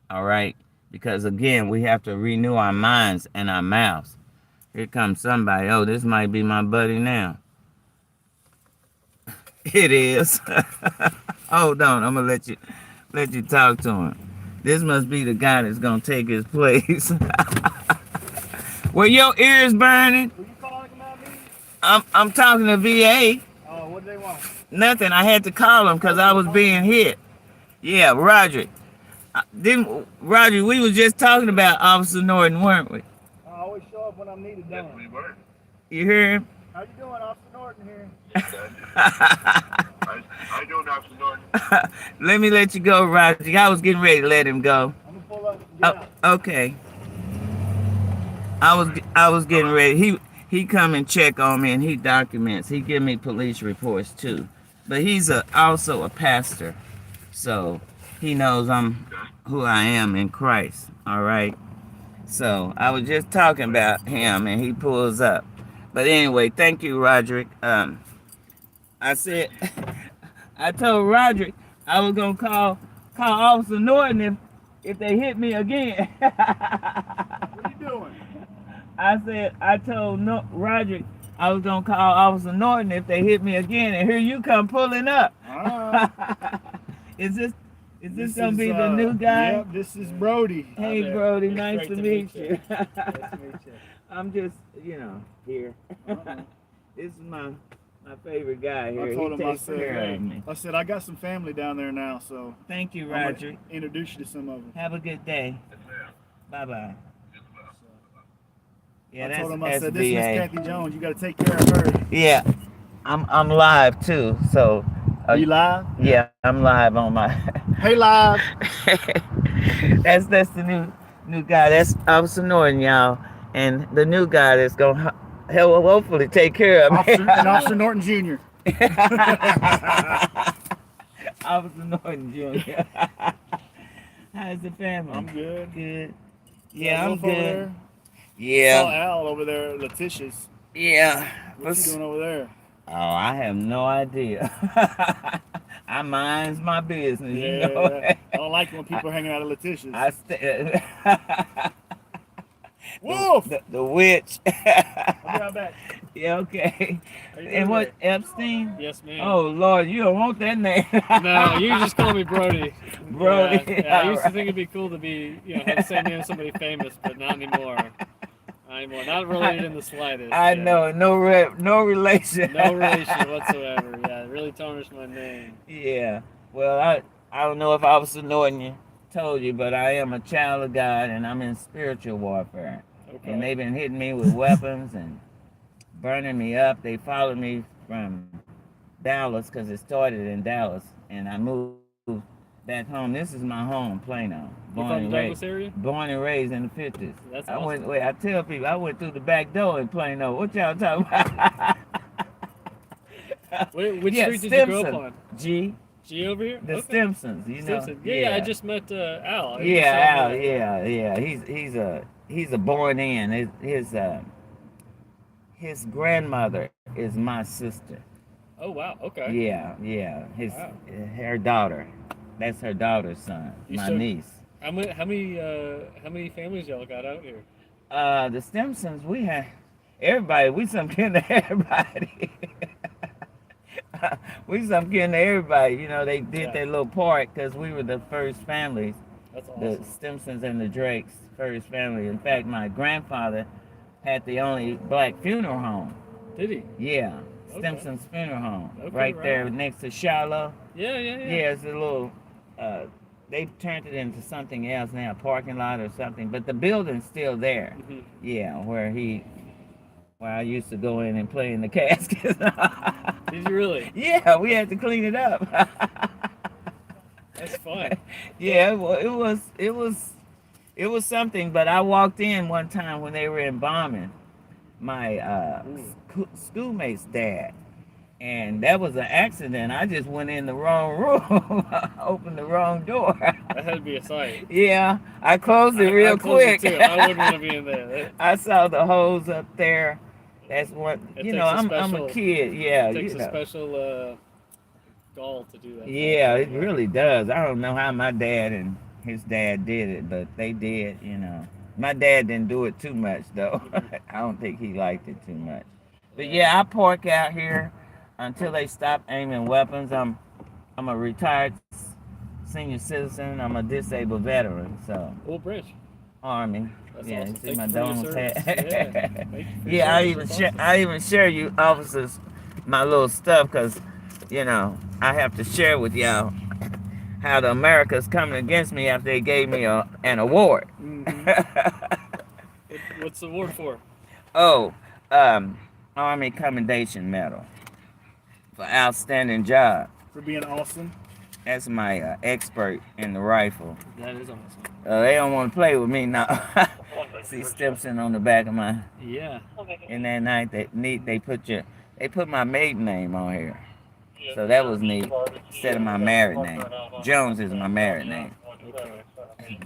All right? Because, again, we have to renew our minds and our mouths. Here comes somebody. Oh, this might be my buddy now. It is. Hold on. I'm going to let you talk to him. This must be the guy that's going to take his place. Were your ears burning? Were you calling about me? I'm talking to VA. Oh, what do they want? Nothing. I had to call him because I was being hit. Yeah, Roger. Roger, we was just talking about Officer Norton, weren't we? I always show up when I'm needed done. We were. You hear him? How you doing, Officer Norton here? How you doing, Officer Norton? Let me let you go, Roger. I was getting ready to let him go. I'm gonna pull up and get out. Okay. I was getting ready. He come and check on me and he documents. He give me police reports too. But he's also a pastor. So he knows I'm who I am in Christ. All right. So I was just talking about him and he pulls up. But anyway, thank you, Roderick. I said, I told Roderick I was gonna call Officer Norton if they hit me again. What are you doing? I told Roderick I was gonna call Officer Norton if they hit me again, and here you come pulling up. Is this gonna be the new guy? Yep, this is Brody. Hey Brody, It's nice great to to meet meet you. Nice to meet you. I'm just, here. This is my favorite guy here. I told He him, takes care of me. I said, I got some family down there now, so Thank you, I'm gonna Roger. introduce you to some of them. Have a good day. Bye-bye. Yeah, I told him, I that's said, this is Miss VA. Kathy Jones. You got to take care of her. Yeah, I'm live too. So. Are you live? Yeah, I'm live on my. Hey, live. That's the new guy. That's Officer Norton, y'all, and the new guy that's gonna hopefully take care of me. Officer Norton Jr. Officer Norton Jr. How's the family? I'm good. Good. Yeah, I'm Wolf over good. there. Saw Yeah. Al over there, Letitia's. Yeah. What's he doing over there? Oh, I have no idea. I mind's my business, Yeah, you know. I don't like it when people are hanging out at Letitia's. Wolf! The witch. I'll be right back. Yeah, okay. How you doing And what, today? Epstein? Yes, ma'am. Oh, Lord, you don't want that name. No, you just call me Brody. Brody. Yeah, I used to think it'd be cool to be, have the same name as somebody famous, but not anymore. I'm not related in the slightest. I yeah. know, no relation. No relation whatsoever. Yeah, it really tarnished my name. Yeah. Well, I don't know if Officer Norton told you, but I am a child of God and I'm in spiritual warfare. Okay. And they've been hitting me with weapons and burning me up. They followed me from Dallas because it started in Dallas, and I moved back home. This is my home, Plano. You from the Douglas area? Born and raised in the 50s. That's I awesome. I tell people I went through the back door in Plano. What y'all talking about? Which street did you grow up on? G. G over here? The Okay. Stimsons, you know. Stimson. Yeah, I just met Al. Yeah, Al. Yeah. He's a born in. His grandmother is my sister. Oh wow. Okay. Yeah. Her daughter. That's her daughter's son. My niece. How many families y'all got out here? The Stimsons, we have everybody. We some kin to everybody. We some kin to everybody. You know, they did their little part because we were the first families. That's awesome. The Stimsons and the Drakes, first family. In fact, my grandfather had the only black funeral home. Did he? Yeah. Okay. Stimson's funeral home. Okay, right there next to Shiloh. Yeah. Yeah, it's a little, they've turned it into something else now, a parking lot or something, but the building's still there. Mm-hmm. Yeah, where I used to go in and play in the casket. Did you really? Yeah, we had to clean it up. That's fun. Yeah, well, it was something, but I walked in one time when they were embalming my schoolmate's dad. And that was an accident. I just went in the wrong room, opened the wrong door. That had to be a sight. Yeah, I closed it real quick. It too. I wouldn't want to be in there. I saw the hose up there. That's what, I'm a kid. Yeah, it takes a special gall to do that. Yeah, it really does. I don't know how my dad and his dad did it, but they did, My dad didn't do it too much, though. I don't think he liked it too much. But yeah, I park out here until they stop aiming weapons. I'm a retired senior citizen. I'm a disabled veteran, so. Old Bridge. Army. That's yeah, awesome. see Thank my you for your dome's service. hat. Yeah, I even share you officers my little stuff because, I have to share with y'all how the America's coming against me after they gave me an award. Mm-hmm. What's the award for? Oh, Army Commendation Medal for outstanding job. For being awesome. That's my expert in the rifle. That is awesome. They don't want to play with me now. See Stimson on the back of my. Yeah. In that night, they put my maiden name on here, so that was neat instead of my married name. Jones is my married name.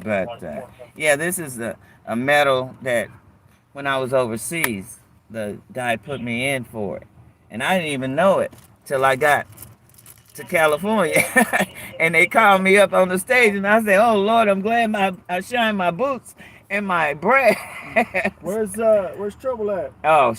But yeah, this is a medal that when I was overseas, the guy put me in for it, and I didn't even know it till I got to California, and they called me up on the stage, and I said, "Oh Lord, I'm glad I shined my boots and my bread." Where's Trouble at? Oh,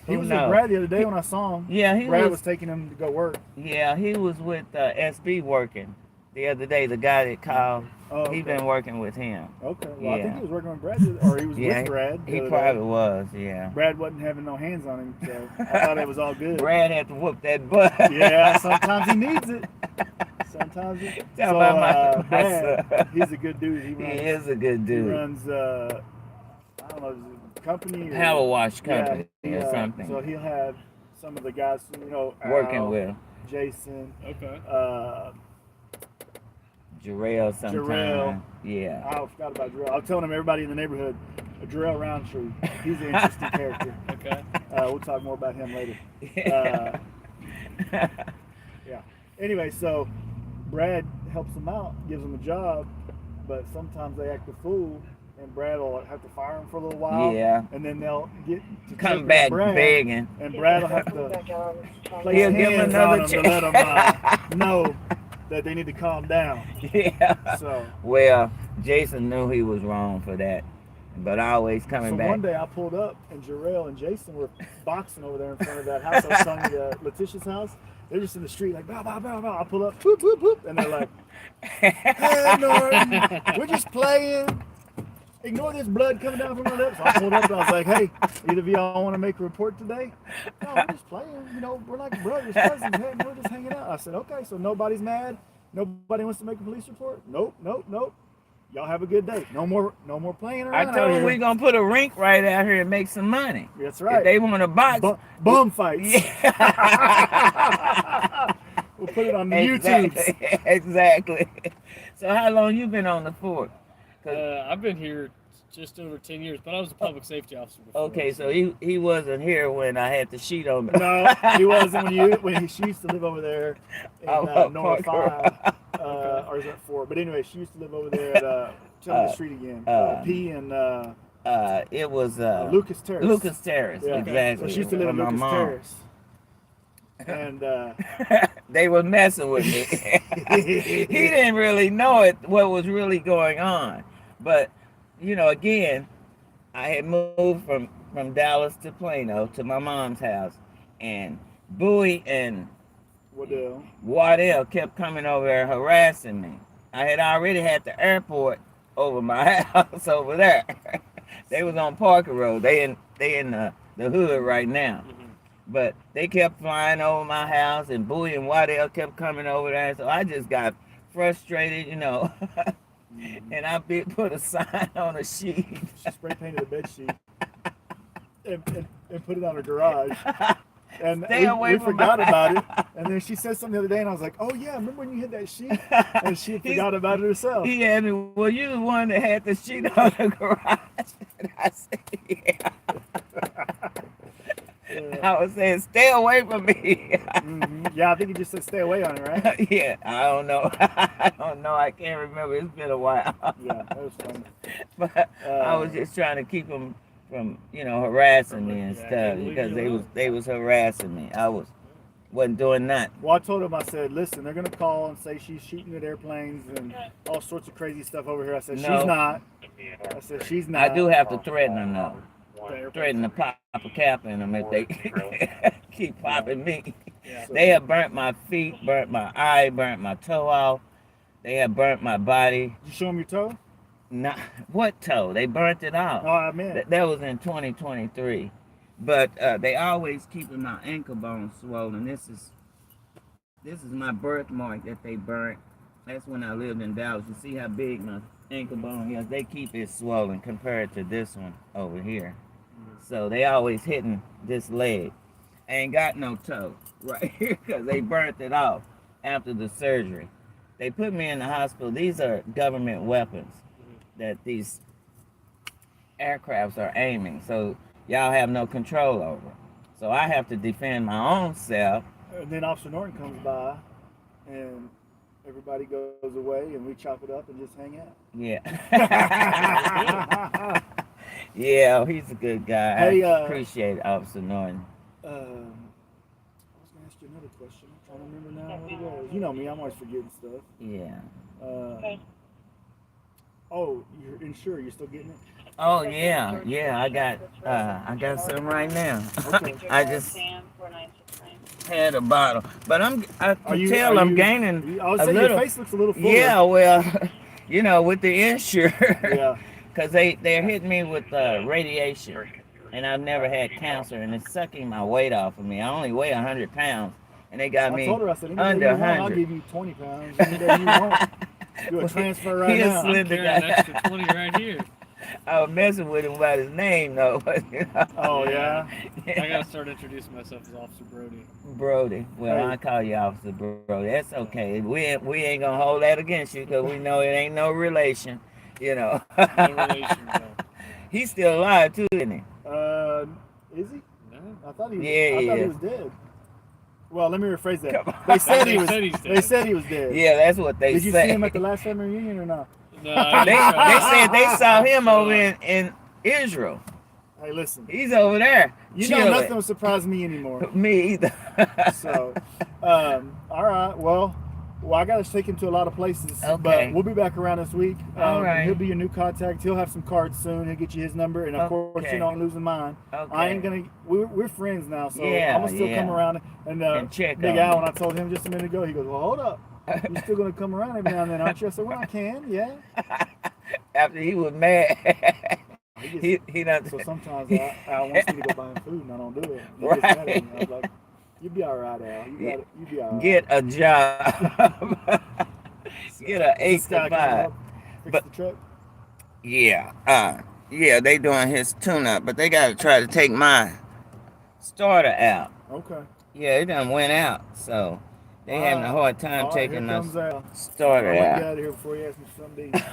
he was with Brad the other day when I saw him. Yeah, Brad was taking him to go work. Yeah, he was with SB working the other day. The guy that called, he been working with him. Okay, well I think he was working with Brad, or he was with Brad. He probably was. Yeah. Brad wasn't having no hands on him, so I thought it was all good. Brad had to whoop that butt. Yeah, sometimes he needs it. Sometimes he. Brad, he's a good dude. He is a good dude. He runs, I don't know, a company. Power wash company or something. So he'll have some of the guys, working with Jason. Okay. Jarrell sometime. Jarrell. Yeah. I forgot about Jarrell. I was telling him everybody in the neighborhood, Jarrell Roundtree. He's an interesting character. Okay. We'll talk more about him later. Yeah. Anyway, so Brad helps him out, gives him a job, but sometimes they act a fool, and Brad will have to fire him for a little while. Yeah. And then they'll get to come back Brad, begging. And Brad will have to place hands on him to let him know that they need to calm down. Yeah. So. Well, Jason knew he was wrong for that, but always coming back. So one day I pulled up, and Jarrell and Jason were boxing over there in front of that house I was telling you, Letitia's house. They're just in the street like, bow, bow, bow, bow. I pull up, whoop, whoop, whoop, and they're like, "Hey, Norton, we're just playing." ignore this blood coming down from my lips. I pulled up and I was like, hey, either of y'all want to make a report today? No, we're just playing. You know, we're like brothers, cousins. Hey, we're just hanging out. I said, okay, so nobody's mad. Nobody wants to make a police report? Nope. Y'all have a good day. No more playing around. I told them we're gonna put a rink right out here and make some money. That's right. If they want to box, bum fights. Yeah. We'll put it on the YouTube. Exactly. So how long you been on the force? I've been here just over 10 years, but I was a public safety officer before. Okay, so he wasn't here when I had the sheet on me. No, he wasn't when she used to live over there in North 5, or is that 4? But anyway, she used to live over there at tell me the street again. P and it was Lucas Terrace. Lucas Terrace, yeah. exactly. So she used to live in Lucas Terrace. And they were messing with me. He didn't really know what was really going on. But, you know, again, I had moved from Dallas to Plano to my mom's house. And Bowie and Waddell kept coming over there harassing me. I had already had the airport over my house over there. They was on Parker Road. They in the hood right now. But they kept flying over my house, and Bowie and Waddell kept coming over there. So I just got frustrated, you know. And I put a sign on a sheet. She spray painted a bed sheet and put it on her garage. And we forgot about it. And then she said something the other day, and I was like, oh, yeah, remember when you hit that sheet? And she forgot about it herself. He had me, well, you the one that had the sheet on the garage. And I said, yeah. I was saying, stay away from me. Yeah, I think you just said stay away on it, right? Yeah, I don't know. I can't remember. It's been a while. Yeah, that was funny. But I was just trying to keep them from, you know, harassing me and stuff, because they was harassing me. I wasn't doing that. Well, I told them, I said, listen, they're gonna call and say she's shooting at airplanes and all sorts of crazy stuff over here. I said, no. She's not. I said, she's not. I do have to threaten them though. Threaten to pop a cap in them if they keep popping me. Yeah. They have burnt my feet, burnt my eye, burnt my toe off. They have burnt my body. Did you show them your toe? Not what toe? They burnt it off. Oh, I meant. That was in 2023. But they always keeping my ankle bone swollen. This is my birthmark that they burnt. That's when I lived in Dallas. You see how big my ankle bone is? They keep it swollen compared to this one over here. So they always hitting this leg. I ain't got no toe right here because they burnt it off after the surgery. They put me in the hospital. These are government weapons that these aircrafts are aiming. So y'all have no control over. So I have to defend my own self. And then Officer Norton comes by and everybody goes away and we chop it up and just hang out. Yeah. Yeah, he's a good guy. Hey, I appreciate Officer Norton. I was going to ask you another question. I'm trying to remember now what it was. You know me, I'm always forgetting stuff. Yeah. Oh, you're insured. You're still getting it? Oh, yeah. Yeah, I got some right now. Okay. I just had a bottle. But I'm gaining I was a saying little. your face looks a little fuller. Yeah, well, you know, with the insurance. Yeah. Because they're hitting me with radiation, and I've never had cancer, and it's sucking my weight off of me. I only weigh 100 pounds, and they got me I told her, I said, under 100. I'll give you 20 pounds. Any day you want. Do a transfer right now. I'm carrying an extra 20 right here. I was messing with him about his name, though. You know? Oh, yeah? I got to start introducing myself as Officer Brody. Brody. Well, Hey. I call you Officer Brody. That's okay. We ain't going to hold that against you because we know it ain't no relation. You know. No relation, no. He's still alive too, isn't he? Is he? No. I thought he was, Yeah, I thought yeah. he was dead. Well, let me rephrase that. Come on. They said They he was. said he's dead. They said he was dead. Yeah, that's what they Did you say. see him at the last family reunion or not? No, they said they saw him over in Israel. Hey, listen. He's over there. You know chilling. nothing will surprise me anymore. Me either. So, all right. Well, I got to take him to a lot of places. Okay. But we'll be back around this week. All right. He'll be your new contact. He'll have some cards soon. He'll get you his number. And, of course, Okay. you know, I'm losing mine. Okay. I ain't going to. We're friends now. So Yeah, I'm going to still yeah. come around. And check Big on Al, him. when I told him just a minute ago, he goes, well, hold up. You're still gonna come around every now and then, aren't you? I said, well, I can, yeah. After he was mad. He he done. So sometimes Al wants me to go buy him food, and I don't do it. He gets mad at me. I was like, "You be all right, Al. You be all right." Get a job. Get an 8 to 5. Fix the truck. Yeah, they doing his tune-up, but they gotta try to take my starter out. Okay. Yeah, it done went out, so they having a hard time taking my starter out. out. Get out of here before you ask me for something to eat.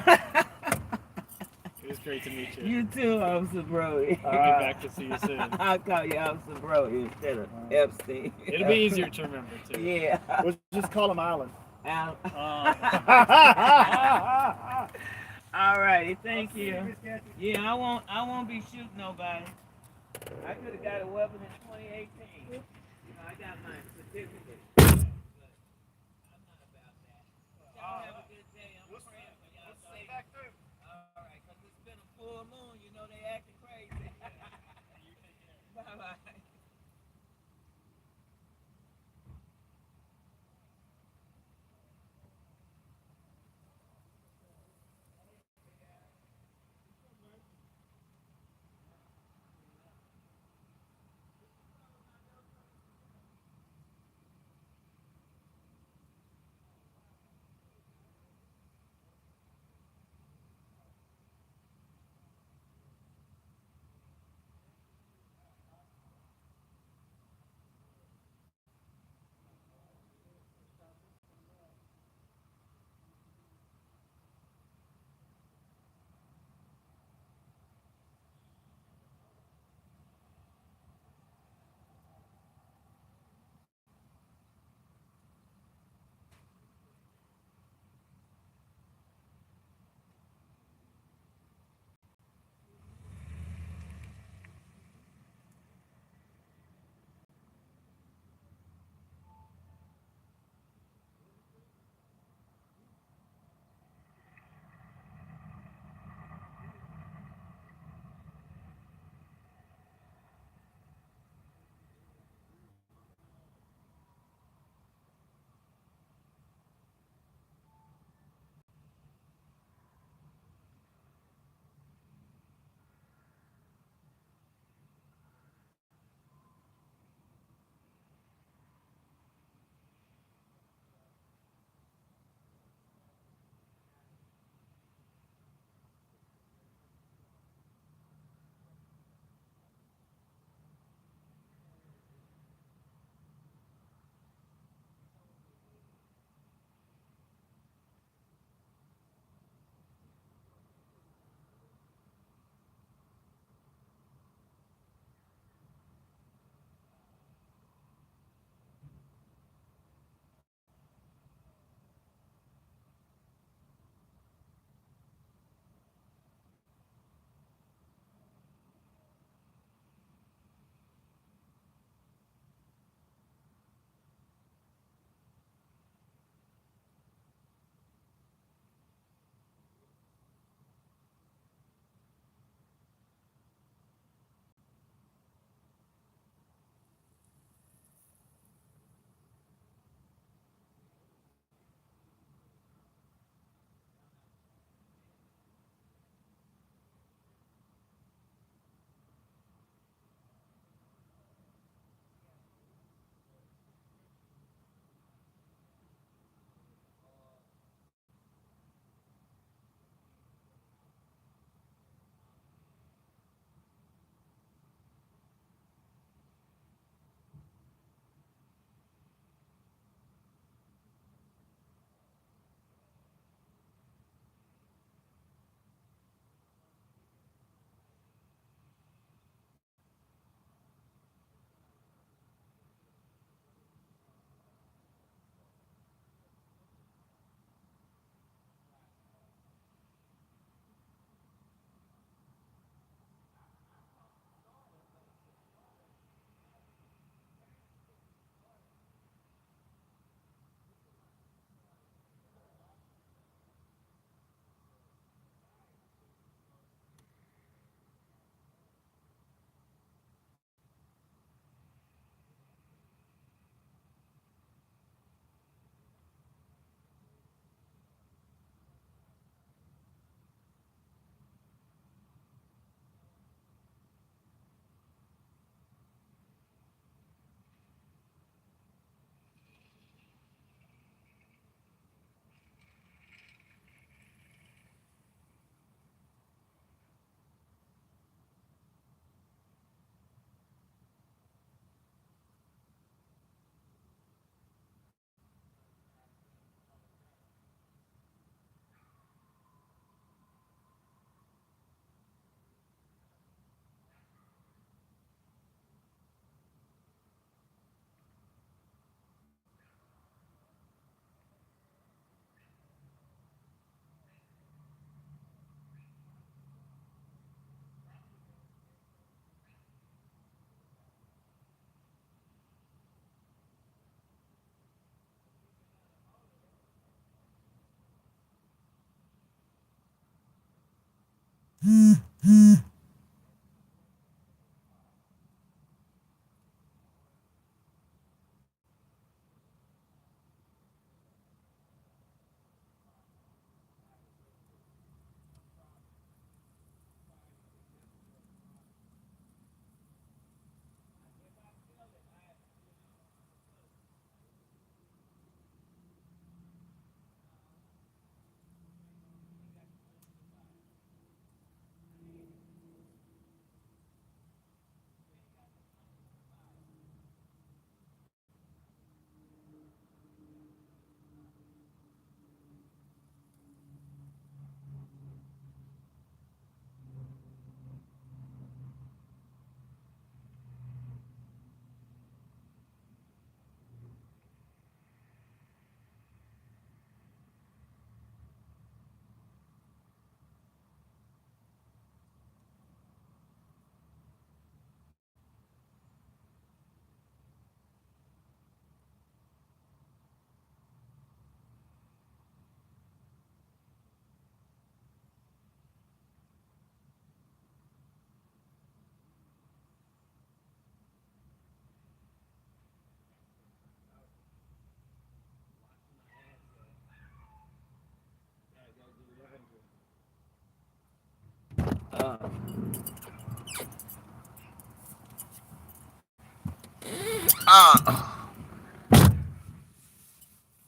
It was great to meet you. You too, Officer Brody. I'll be back to see you soon. I'll call you Officer Brody instead of Epstein. It'll be easier to remember too. Yeah. We'll just call him Alan. Al. All righty, thank you. Yeah, I won't be shooting nobody. I could have got a weapon in 2018. You know, I got my certificate. But I'm not about that. Y'all have a good day. I'm praying for y'all. Stay back through. All right, because it's been a full moon. You know they acting crazy. Bye-bye.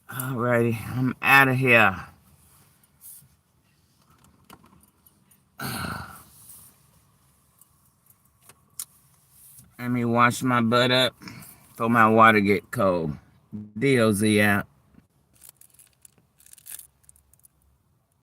Alrighty, I'm out of here. Let me wash my butt up before my water get cold. DOZ out.